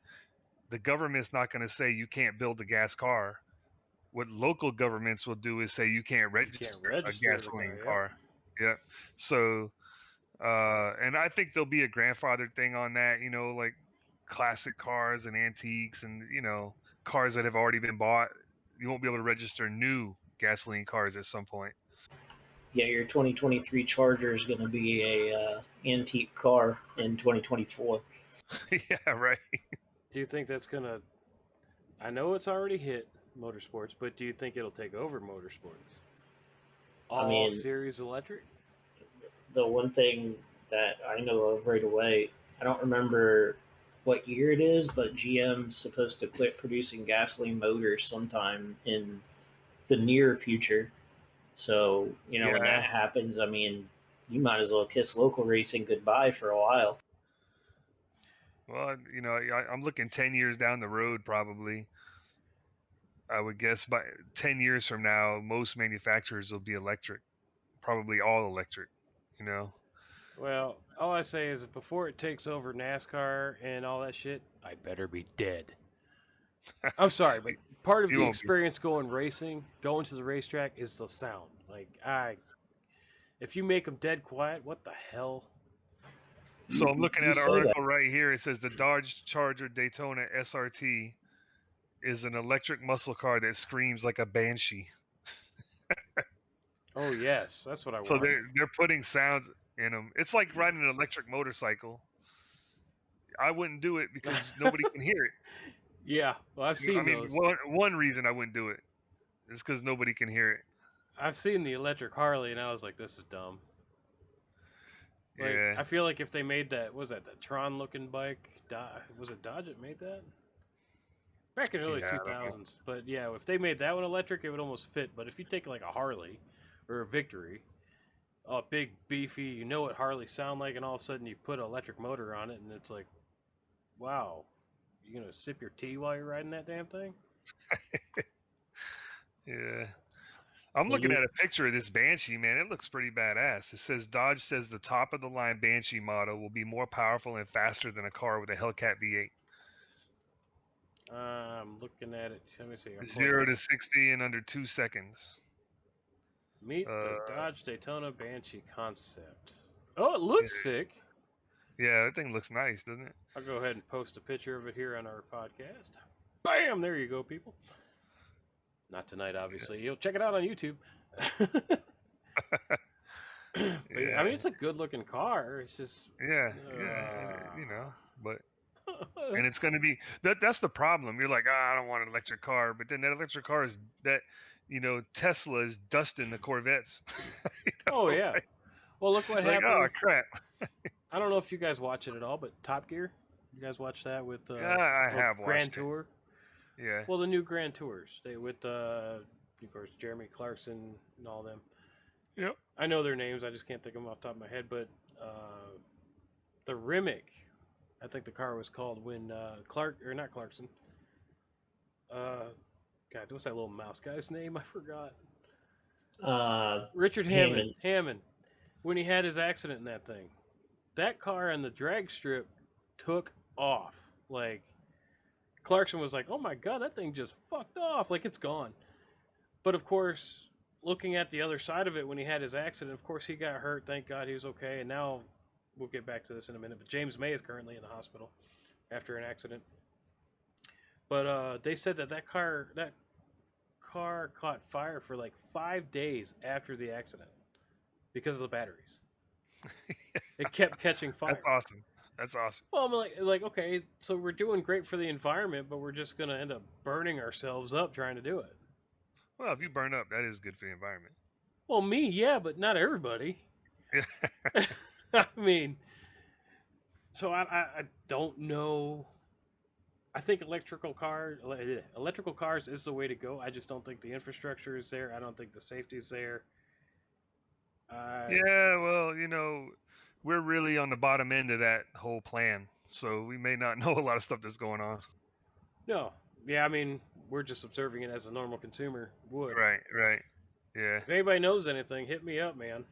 The government's not gonna say you can't build a gas car. What local governments will do is say you can't You register can't a register the gasoline car. Yep. car. Yep. So, and I think there'll be a grandfathered thing on that. Like classic cars and antiques, and cars that have already been bought. You won't be able to register new gasoline cars at some point. Yeah, your 2023 Charger is going to be a antique car in 2024. Yeah, right. Do you think that's gonna? I know it's already hit motorsports, but do you think it'll take over motorsports? All I mean, series electric? the one thing that I know of right away, I don't remember what year it is, but GM's supposed to quit producing gasoline motors sometime in the near future. So, when Yeah. that happens, I mean, you might as well kiss local racing goodbye for a while. Well, I'm looking 10 years down the road, probably. I would guess by 10 years from now, most manufacturers will be electric, probably all electric, you know? Well, all I say is, before it takes over NASCAR and all that shit, I better be dead. I'm sorry, but part of You the won't be. experience going racing, going to the racetrack, is the sound. Like, if you make them dead quiet, what the hell? So I'm looking You at an say that. article right here. It says the Dodge Charger Daytona SRT is an electric muscle car that screams like a banshee. Oh yes, that's what I So want. they're putting sounds in them. It's like riding an electric motorcycle. I wouldn't do it because nobody can hear it. Yeah, well, I've I seen mean, those. one reason I wouldn't do it is because nobody can hear it. I've seen the electric Harley, and I was like, this is dumb. Like, Yeah. I feel like if they made that, what was that the Tron-looking bike? Was it Dodge that made that? Back in the early Yeah, I don't know. 2000s. But yeah, if they made that one electric, it would almost fit. But if you take like a Harley or a Victory, a big, beefy, you know what Harleys sound like, and all of a sudden you put an electric motor on it, and it's like, wow, you gonna sip your tea while you're riding that damn thing? Yeah. I'm Well, looking at a picture of this Banshee, man. It looks pretty badass. It says Dodge says the top of the line Banshee model will be more powerful and faster than a car with a Hellcat V8. I'm looking at it. Let me see. I'm pulling it 0 up. to 60 in under 2 seconds. Meet the Uh, Dodge Daytona Banshee concept. Oh, it looks yeah, sick. yeah, that thing looks nice, doesn't it? I'll go ahead and post a picture of it here on our podcast. Bam! There you go, people. Not tonight, obviously. You'll check it out on YouTube. But yeah, I mean, Yeah, it's a good-looking car. It's just, yeah, but and it's going to be that's the problem. You're like, I don't want an electric car, but then that electric car is that, Tesla is dusting the Corvettes. oh yeah. Like, Well, look what oh happened. crap. I don't know if you guys watch it at all, but Top Gear. You guys watch that with Yeah, I have Grand watched it. Tour? Yeah. Well, the new Grand Tours. They with of course Jeremy Clarkson and all them. Yep. I know their names. I just can't think of them off the top of my head. But the Rimac, I think the car was called when not Clarkson. God, what's that little mouse guy's name? I forgot. Uh, Richard Hammond. Hammond. when he had his accident in that thing. That car and the drag strip took off. Like, Clarkson was like, oh my God, that thing just fucked off. Like, it's gone. But of course, looking at the other side of it when he had his accident, of course, he got hurt. Thank God he was okay. And now we'll get back to this in a minute. But James May is currently in the hospital after an accident. But they said that car caught fire for like 5 days after the accident because of the batteries. It kept catching fire. That's awesome. That's awesome. Well, I'm like, okay, so we're doing great for the environment, but we're just going to end up burning ourselves up trying to do it. Well, if you burn up, that is good for the environment. Well, me, yeah, but not everybody. Yeah. I mean, so I don't know. I think electrical cars is the way to go. I just don't think the infrastructure is there. I don't think the safety is there. Yeah, well, we're really on the bottom end of that whole plan, so we may not know a lot of stuff that's going on. No. Yeah, I mean, we're just observing it as a normal consumer would. Right. Yeah. If anybody knows anything, hit me up, man.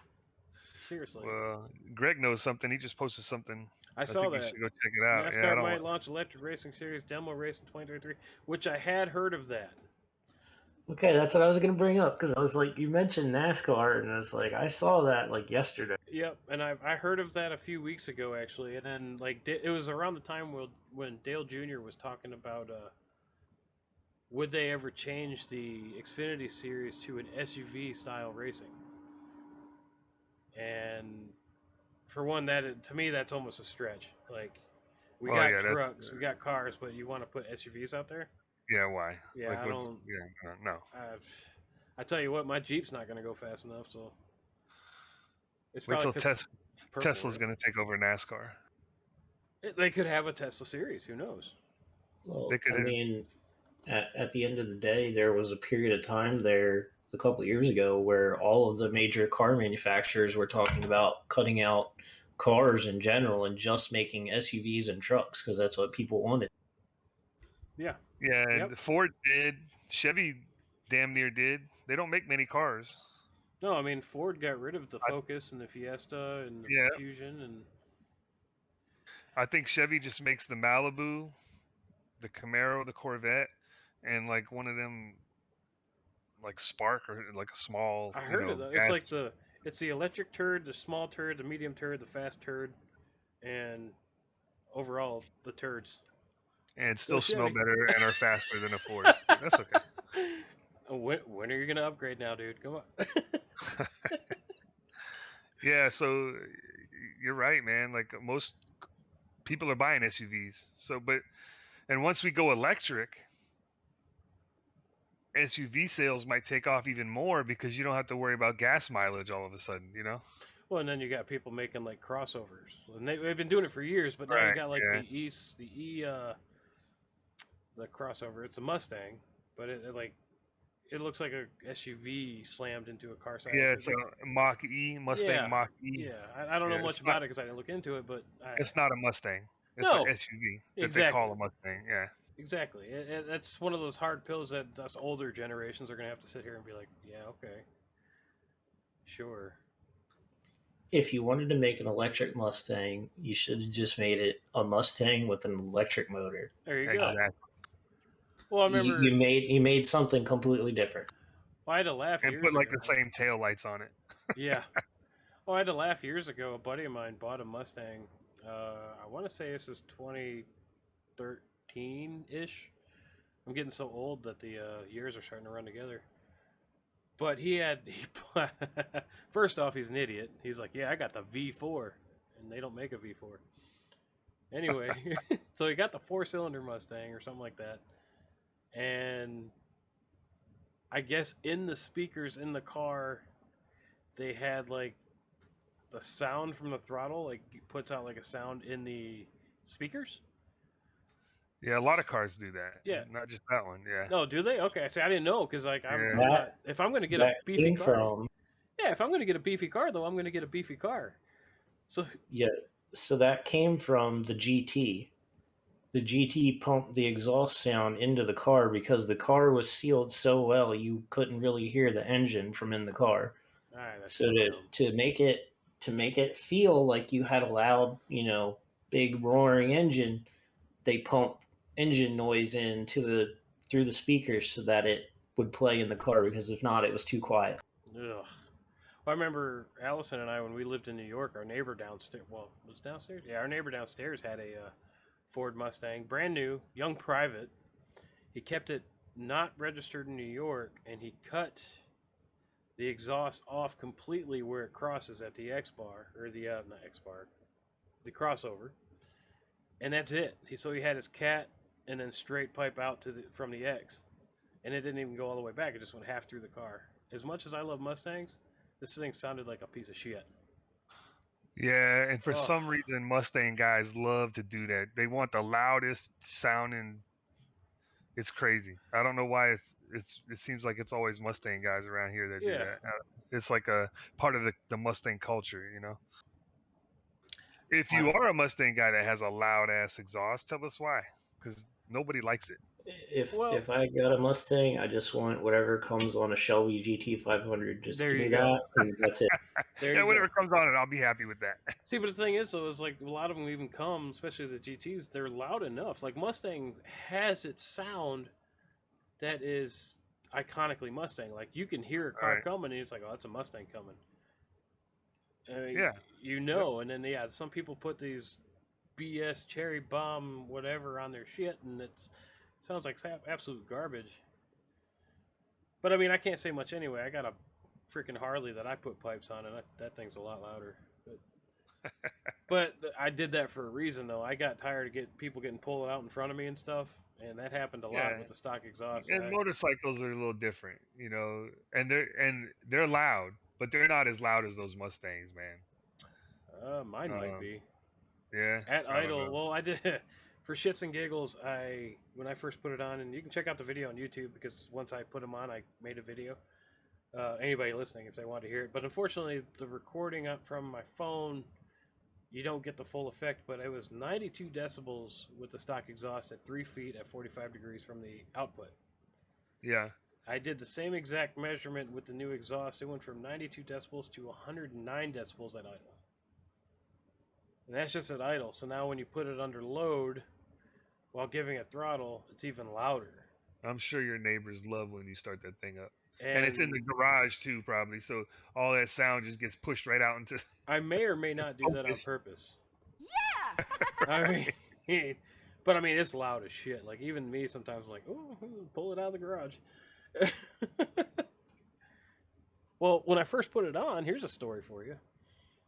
Seriously. Well, Greg knows something. He just posted something. I saw think that. you should go check it out. NASCAR Yeah, might launch electric racing series demo race in 2023, which I had heard of that. Okay, that's what I was going to bring up because I was like, you mentioned NASCAR, and I was like, I saw that like yesterday. Yep, and I heard of that a few weeks ago actually, and then like it was around the time when Dale Jr. was talking about would they ever change the Xfinity series to an SUV style racing, and for one, to me that's almost a stretch. Like we got trucks, we got cars, but you want to put SUVs out there? Yeah, why? Yeah, like, I don't. Yeah, no. I tell you what, my Jeep's not going to go fast enough. So it's wait probably till Tesla's going to take over NASCAR. They could have a Tesla series. Who knows? Well, I mean, at the end of the day, there was a period of time there a couple of years ago where all of the major car manufacturers were talking about cutting out cars in general and just making SUVs and trucks because that's what people wanted. Yeah. Yeah, and Ford did. Chevy damn near did. They don't make many cars. No, I mean Ford got rid of the Focus and the Fiesta and the Fusion, and I think Chevy just makes the Malibu, the Camaro, the Corvette, and like one of them, like Spark or like a small. I heard of that. It's like it's the electric turd, the small turd, the medium turd, the fast turd, and overall the turds. And still smell better and are faster than a Ford. That's okay. When are you gonna upgrade now, dude? Come on. Yeah, so you're right, man. Like most people are buying SUVs. And once we go electric, SUV sales might take off even more because you don't have to worry about gas mileage all of a sudden, Well, and then you got people making like crossovers, and they've been doing it for years. But now you got like the crossover. It's a Mustang, but it looks like a SUV slammed into a car size. Yeah, it's a Mach-E, Mustang Mach-E. Yeah, I don't know much about it because I didn't look into it, but it's not a Mustang. It's an SUV that they call a Mustang. Yeah, exactly. That's one of those hard pills that us older generations are going to have to sit here and be like, yeah, okay, sure. If you wanted to make an electric Mustang, you should have just made it a Mustang with an electric motor. There you go. Exactly. Well, I remember you made something completely different. Well, I had to laugh and put like the same tail lights on it. Yeah. Oh, I had to laugh years ago. A buddy of mine bought a Mustang. I want to say this is 2013-ish. I'm getting so old that the years are starting to run together. But first off, he's an idiot. He's like, yeah, I got the V4, and they don't make a V4. Anyway, so he got the 4-cylinder Mustang or something like that. And I guess in the speakers in the car, they had like the sound from the throttle, like it puts out like a sound in the speakers. Yeah, a lot of cars do that. Yeah, not just that one. Yeah. No, do they? Okay, see, I didn't know because like if I'm going to get a beefy car, if I'm going to get a beefy car though, I'm going to get a beefy car. So so that came from the GT. The GT pumped the exhaust sound into the car because the car was sealed so well you couldn't really hear the engine from in the car. Right, so to make it to make it feel like you had a loud, big roaring engine, they pump engine noise through the speakers so that it would play in the car, because if not, it was too quiet. Ugh. Well, I remember Allison and I, when we lived in New York, our neighbor downstairs, was it downstairs? Yeah, our neighbor downstairs had a Ford Mustang, brand new, young private. He kept it not registered in New York, and he cut the exhaust off completely where it crosses at the X bar, or the not X bar, the crossover, and that's it. So he had his cat and then straight pipe out from the X, and it didn't even go all the way back. It just went half through the car. As much as I love Mustangs, this thing sounded like a piece of shit. Yeah, and for Ugh. some reason, Mustang guys love to do that. They want the loudest sounding. It's crazy. I don't know why it seems like it's always Mustang guys around here that do Yeah. that. It's like a part of the Mustang culture, you know. If you are a Mustang guy that has a loud ass exhaust, tell us why, because nobody likes it. If I got a Mustang, I just want whatever comes on a Shelby GT500. Just There give me you go. that, and that's it. There Yeah, you whatever go. comes on it, I'll be happy with that. See, but the thing is, though, is like a lot of them even come, especially the GTs, they're loud enough. Like Mustang has its sound that is iconically Mustang. Like you can hear a car Right. coming, and it's like, oh, that's a Mustang coming. Yeah. And then some people put these BS cherry bomb whatever on their shit, and it sounds like absolute garbage. But I mean, I can't say much anyway. I got a freaking Harley that I put pipes on, and that thing's a lot louder. But I did that for a reason, though. I got tired of people getting pulled out in front of me and stuff, and that happened a lot with the stock exhaust. And motorcycles are a little different, you know, and they're loud, but they're not as loud as those Mustangs, man. Mine might be. Yeah. At I don't idle, know. well, I did for shits and giggles. When I first put it on, and you can check out the video on YouTube because once I put them on, I made a video. Anybody listening, if they want to hear it, but unfortunately, the recording up from my phone, you don't get the full effect. But it was 92 decibels with the stock exhaust at 3 feet at 45 degrees from the output. Yeah. I did the same exact measurement with the new exhaust. It went from 92 decibels to 109 decibels at idle. And that's just at idle. So now when you put it under load while giving it throttle, it's even louder. I'm sure your neighbors love when you start that thing up. And it's in the garage too, probably. So all that sound just gets pushed right out into. I may or may not do that on Focus. purpose. Yeah. I mean, but I mean, it's loud as shit. Like even me sometimes, I'm like, oh, pull it out of the garage. Well, when I first put it on, here's a story for you.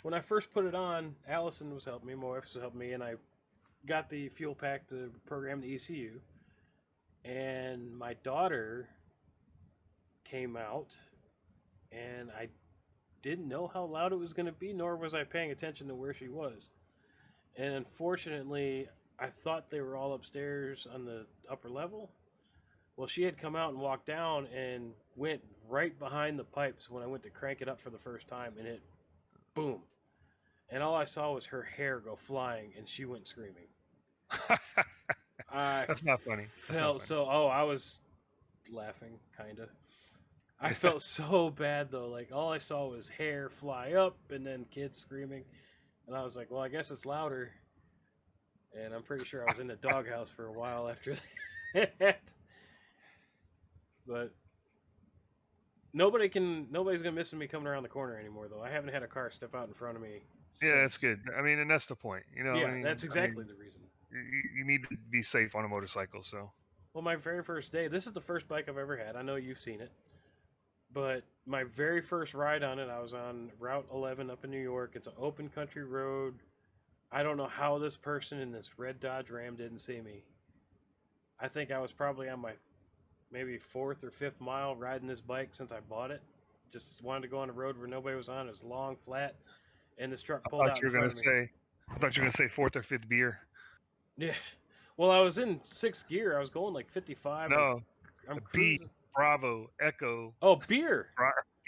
When I first put it on, Allison was helping me, my wife was helping me, and I got the fuel pack to program the ECU. And my daughter came out, and I didn't know how loud it was going to be, nor was I paying attention to where she was. And unfortunately, I thought they were all upstairs on the upper level. Well, she had come out and walked down and went right behind the pipes when I went to crank it up for the first time, and it, boom. And all I saw was her hair go flying, and she went screaming. That's not funny. I was laughing, kind of. I felt so bad, though. Like, all I saw was hair fly up and then kids screaming. And I was like, well, I guess it's louder. And I'm pretty sure I was in the doghouse for a while after that. But nobody's going to miss me coming around the corner anymore, though. I haven't had a car step out in front of me. Yeah, that's good. I mean, and that's the point. You know, Yeah, that's exactly the reason. You need to be safe on a motorcycle, so. Well, my very first day, this is the first bike I've ever had. I know you've seen it. But my very first ride on it, I was on Route 11 up in New York. It's an open country road. I don't know how this person in this red Dodge Ram didn't see me. I think I was probably on my maybe 4th or 5th mile riding this bike since I bought it. Just wanted to go on a road where nobody was on. It was long, flat, and this truck pulled out in front of me. I thought you were going to say 4th or 5th beer. Yeah. Well, I was in 6th gear. I was going like 55. No. I'm B, cruising. Bravo, Echo. Oh, beer.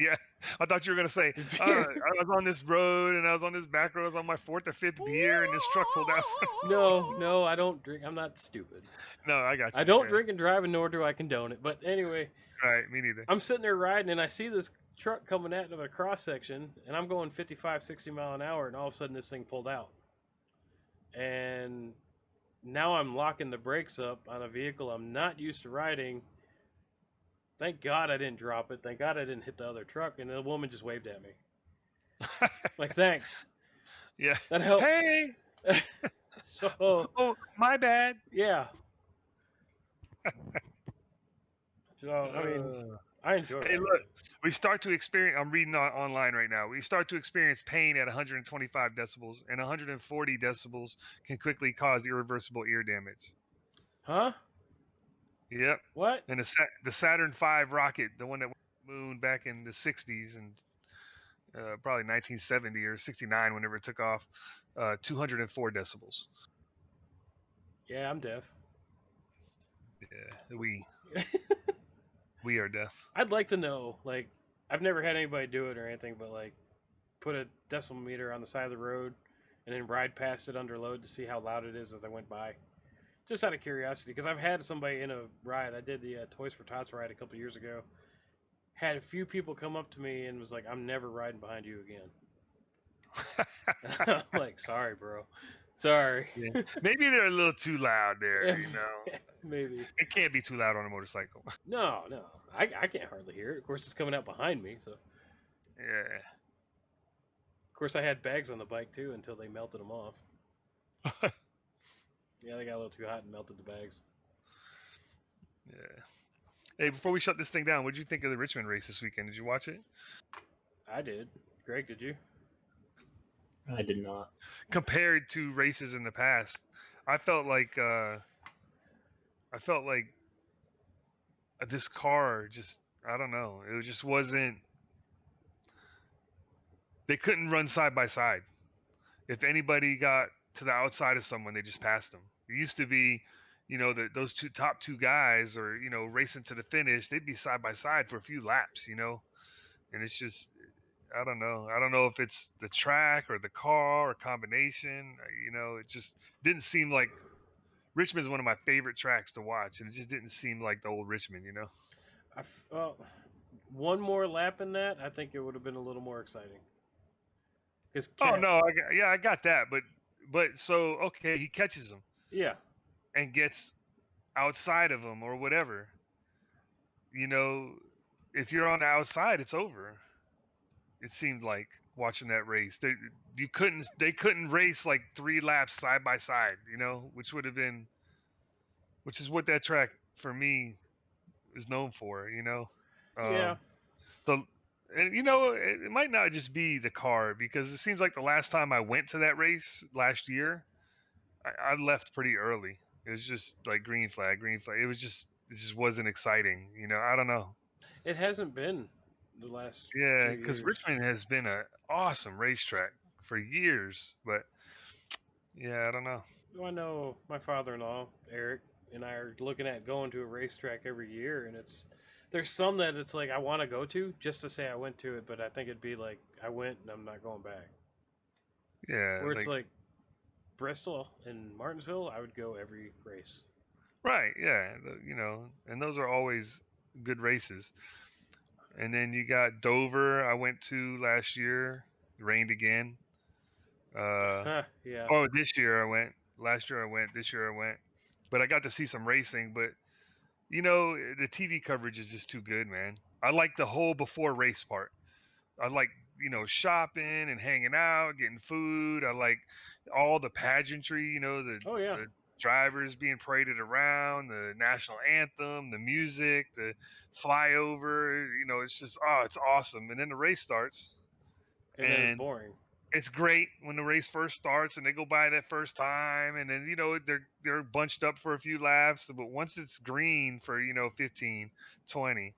Yeah. I thought you were going to say, I was on this road and I was on this back road. I was on my 4th or 5th beer and this truck pulled out. No, I don't drink. I'm not stupid. No, I got you. I don't drink and drive, and nor do I condone it. But anyway. Right, me neither. I'm sitting there riding, and I see this truck coming at the cross section, and I'm going 55, 60 mile an hour, and all of a sudden this thing pulled out. And now I'm locking the brakes up on a vehicle I'm not used to riding. Thank God I didn't drop it. Thank God I didn't hit the other truck. And the woman just waved at me. Like, thanks. Yeah. That helps. Hey. So, Oh, my bad. yeah. So, I mean, I enjoy Hey, it. look, we start to experience. I'm reading online right now. We start to experience pain at 125 decibels, and 140 decibels can quickly cause irreversible ear damage. Huh? Yep. What? And the Saturn V rocket, the one that went to the moon back in the 60s and probably 1970 or 69, whenever it took off, 204 decibels. Yeah, I'm deaf. Yeah, we are deaf. I'd like to know, like, I've never had anybody do it or anything, but like, put a decimal meter on the side of the road and then ride past it under load to see how loud it is as I went by. Just out of curiosity, because I've had somebody in a ride. I did the Toys for Tots ride a couple years ago. Had a few people come up to me and was like, "I'm never riding behind you again." I'm like, "Sorry, bro. Sorry." Yeah. Maybe they're a little too loud there, Maybe. It can't be too loud on a motorcycle. No. I can't hardly hear it. Of course, it's coming out behind me. So, Yeah. of course, I had bags on the bike too until they melted them off. Yeah, they got a little too hot and melted the bags. Yeah. Hey, before we shut this thing down, what did you think of the Richmond race this weekend? Did you watch it? I did. Greg, did you? I did not. Compared to races in the past, I felt like this car just, I don't know, it just wasn't. They couldn't run side by side. If anybody got to the outside of someone, they just passed them. It used to be, those top two guys, or racing to the finish, they'd be side by side for a few laps, and it's just, I don't know. I don't know if it's the track or the car or combination. It just didn't seem like. Richmond's one of my favorite tracks to watch, and it just didn't seem like the old Richmond. Well, one more lap in that, I think it would have been a little more exciting. Oh no, I got that, but so okay, he catches him. Yeah. And gets outside of him or whatever. If you're on the outside, it's over. It seemed like watching that race. They couldn't race like 3 laps side by side, which is what that track for me is known for, Yeah. It might not just be the car, because it seems like the last time I went to that race last year, I left pretty early. It was just like green flag. It just wasn't exciting. I don't know. It hasn't been the last Yeah, few because years. Richmond has been an awesome racetrack for years, but yeah, I don't know. I know my father-in-law, Eric, and I are looking at going to a racetrack every year, and there's some that it's like I want to go to just to say I went to it, but I think it'd be like I went and I'm not going back. Yeah, Where it's like Bristol and Martinsville, I would go every race. right. Yeah, and those are always good races. And then you got Dover. I went to last year. It rained again. Yeah. Oh, this year I went. Last year I went. This year I went. But I got to see some racing. But the TV coverage is just too good, man. I like the whole before race part. I like, shopping and hanging out, getting food. I like all the pageantry, Oh yeah. the drivers being paraded around, the national anthem, the music, the flyover. It's just, it's awesome. And then the race starts, And then it's and boring. it's great when the race first starts and they go by that first time, and then they're bunched up for a few laps, but once it's green for 15, 20,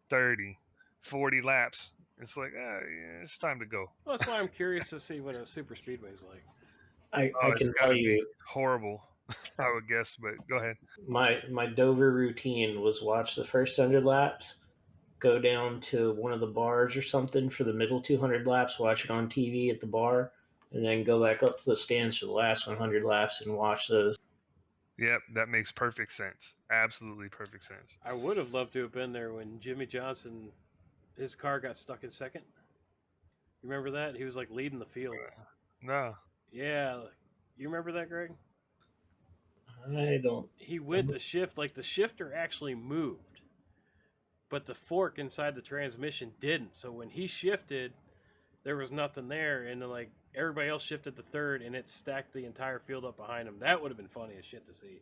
30, 40 laps, it's like, yeah, it's time to go. Well, that's why I'm curious to see what a super speedway is like. I It's can gotta tell be you, horrible, I would guess, but go ahead. my Dover routine was watch the first 100 laps, go down to one of the bars or something for the middle 200 laps, watch it on TV at the bar, and then go back up to the stands for the last 100 laps and watch those. Yep, that makes perfect sense. Absolutely perfect sense. I would have loved to have been there when Jimmy Johnson his car got stuck in second. You remember that? He was like leading the field. No. Yeah, you remember that, Greg? I don't. He went to shift, like the shifter actually moved, but the fork inside the transmission didn't. So when he shifted, there was nothing there, and then, like everybody else shifted to third, and it stacked the entire field up behind him. That would have been funny as shit to see.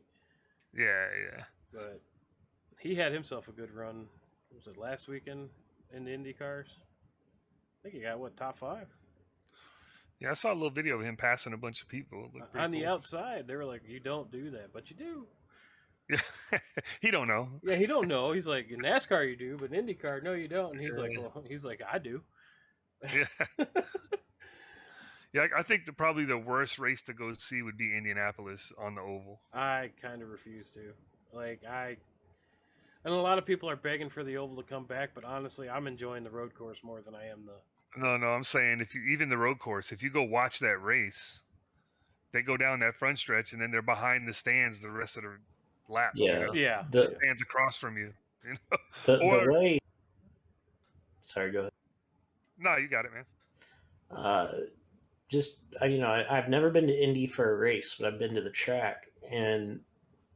Yeah. But he had himself a good run. Was it last weekend in the Indy cars? I think he got what, top 5? Yeah, I saw a little video of him passing a bunch of people. It looked pretty On the cool. outside, they were like, "You don't do that," but you do. Yeah, he don't know. Yeah, he don't know. He's like, in NASCAR you do, but in IndyCar, no, you don't. And he's like, well, I do. Yeah. Yeah, I think probably the worst race to go see would be Indianapolis on the oval. I kind of refuse to. And a lot of people are begging for the oval to come back, but honestly, I'm enjoying the road course more than I am the. No, I'm saying even the road course, if you go watch that race, they go down that front stretch and then they're behind the stands the rest of the lap. Yeah. You know? Yeah. The stands across from you. You know? The way. Sorry, go ahead. No, you got it, man. I've never been to Indy for a race, but I've been to the track, and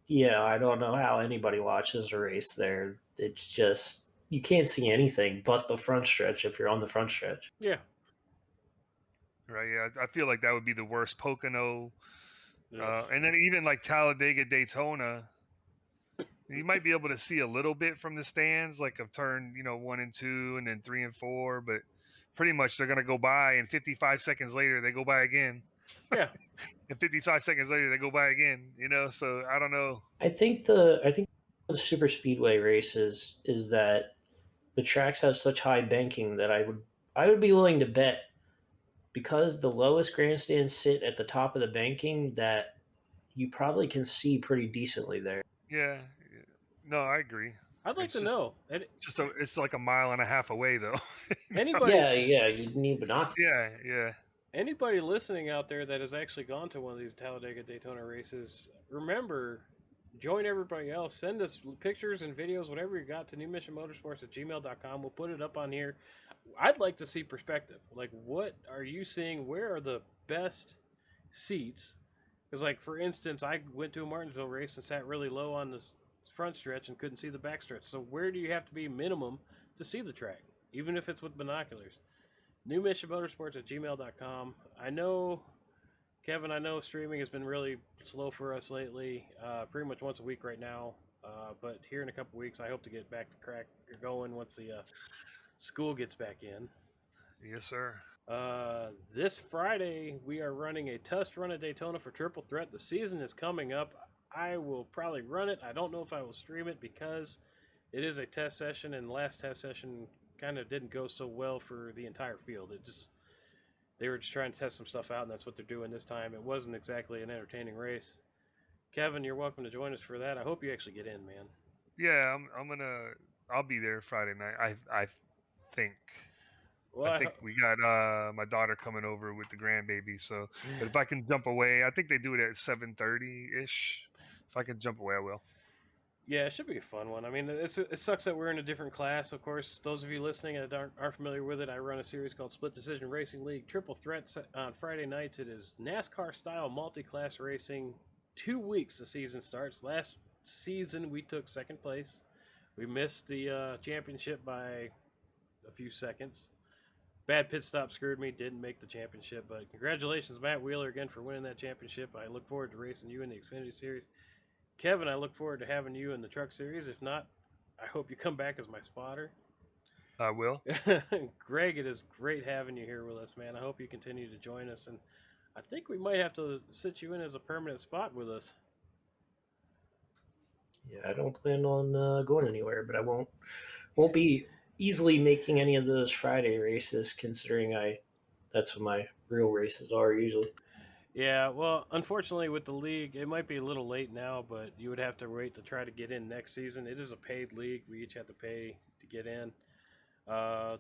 yeah, I don't know how anybody watches a race there. It's just you can't see anything but the front stretch if you're on the front stretch. Yeah. Right. Yeah, I feel like that would be the worst. Pocono, Yes. and then even like Talladega, Daytona. You might be able to see a little bit from the stands, like of turn, 1 and 2, and then 3 and 4, but pretty much they're gonna go by, and 55 seconds later they go by again. Yeah. And 55 seconds later they go by again. So I don't know. I think the super speedway races is that the tracks have such high banking that I would be willing to bet, because the lowest grandstands sit at the top of the banking, that you probably can see pretty decently there. Yeah. No, I agree. I'd like to know. It's like a mile and a half away though. Anybody? Yeah, you need binoculars. Yeah. Anybody listening out there that has actually gone to one of these Talladega Daytona races, remember, join everybody else. Send us pictures and videos, whatever you got, to newmissionmotorsports@gmail.com. We'll put it up on here. I'd like to see perspective. Like, what are you seeing? Where are the best seats? Because, like, for instance, I went to a Martinsville race and sat really low on the front stretch and couldn't see the back stretch. So where do you have to be minimum to see the track, even if it's with binoculars? newmissionmotorsports@gmail.com. I know, Kevin, streaming has been really slow for us lately, pretty much once a week right now. But here in a couple weeks, I hope to get back to going once the school gets back in. Yes, sir. This Friday, we are running a test run at Daytona for Triple Threat. The season is coming up. I will probably run it. I don't know if I will stream it because it is a test session, and the last test session kind of didn't go so well for the entire field. They were just trying to test some stuff out, and that's what they're doing this time. It wasn't exactly an entertaining race. Kevin, you're welcome to join us for that. I hope you actually get in, man. Yeah, I'll be there Friday night. I think. Well, I think we got my daughter coming over with the grandbaby. So, but if I can jump away, I think they do it at 7:30 ish. If I can jump away, I will. Yeah, it should be a fun one. I mean, it sucks that we're in a different class. Of course, those of you listening that aren't familiar with it, I run a series called Split Decision Racing League Triple Threat on Friday nights. It is NASCAR-style multi-class racing. 2 weeks the season starts. Last season, we took second place. We missed the championship by a few seconds. Bad pit stop screwed me. Didn't make the championship, but congratulations, Matt Wheeler, again for winning that championship. I look forward to racing you in the Xfinity Series. Kevin, I look forward to having you in the Truck Series. If not, I hope you come back as my spotter. I will. Greg, it is great having you here with us, man. I hope you continue to join us, and I think we might have to sit you in as a permanent spot with us. Yeah, I don't plan on going anywhere, but I won't be easily making any of those Friday races, considering that's what my real races are usually. Yeah, well, unfortunately with the league, it might be a little late now, but you would have to wait to try to get in next season. It is a paid league. We each have to pay to get in.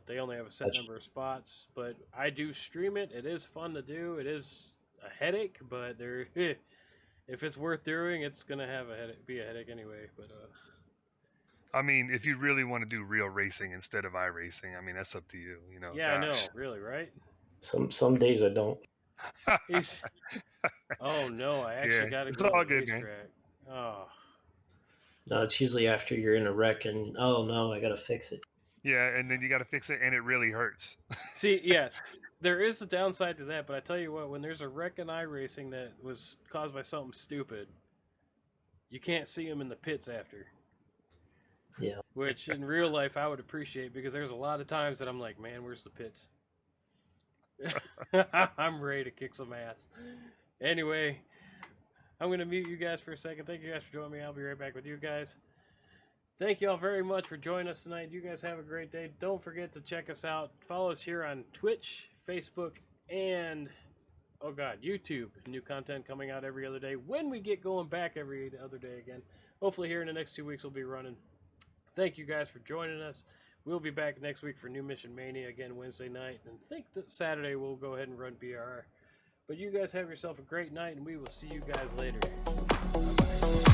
They only have a set number of spots, but I do stream it. It is fun to do. It is a headache, but if it's worth doing, it's gonna be a headache anyway. But I mean, if you really want to do real racing instead of iRacing, I mean, that's up to you. You know, Yeah, I know. Josh. Really, right? Some days I don't. He's. Oh no! I actually Yeah, got to it's go to all the good, man. racetrack. Oh. No, it's usually after you're in a wreck and oh no, I gotta fix it. Yeah, and then you got to fix it, and it really hurts. See, yes, there is a downside to that, but I tell you what, when there's a wreck in iRacing that was caused by something stupid, you can't see them in the pits after. Yeah. Which in real life I would appreciate because there's a lot of times that I'm like, man, where's the pits? I'm ready to kick some ass. Anyway, I'm going to mute you guys for a second. Thank you guys for joining me. I'll be right back with you guys. Thank you all very much for joining us tonight. You guys have a great day. Don't forget to check us out. Follow us here on Twitch, Facebook, and oh god, YouTube. New content coming out every other day. When we get going back every other day again. Hopefully here in the next 2 weeks we'll be running. Thank you guys for joining us. We'll be back next week for New Mission Mania again Wednesday night. And I think that Saturday we'll go ahead and run BRR. But you guys have yourself a great night and we will see you guys later. Bye-bye.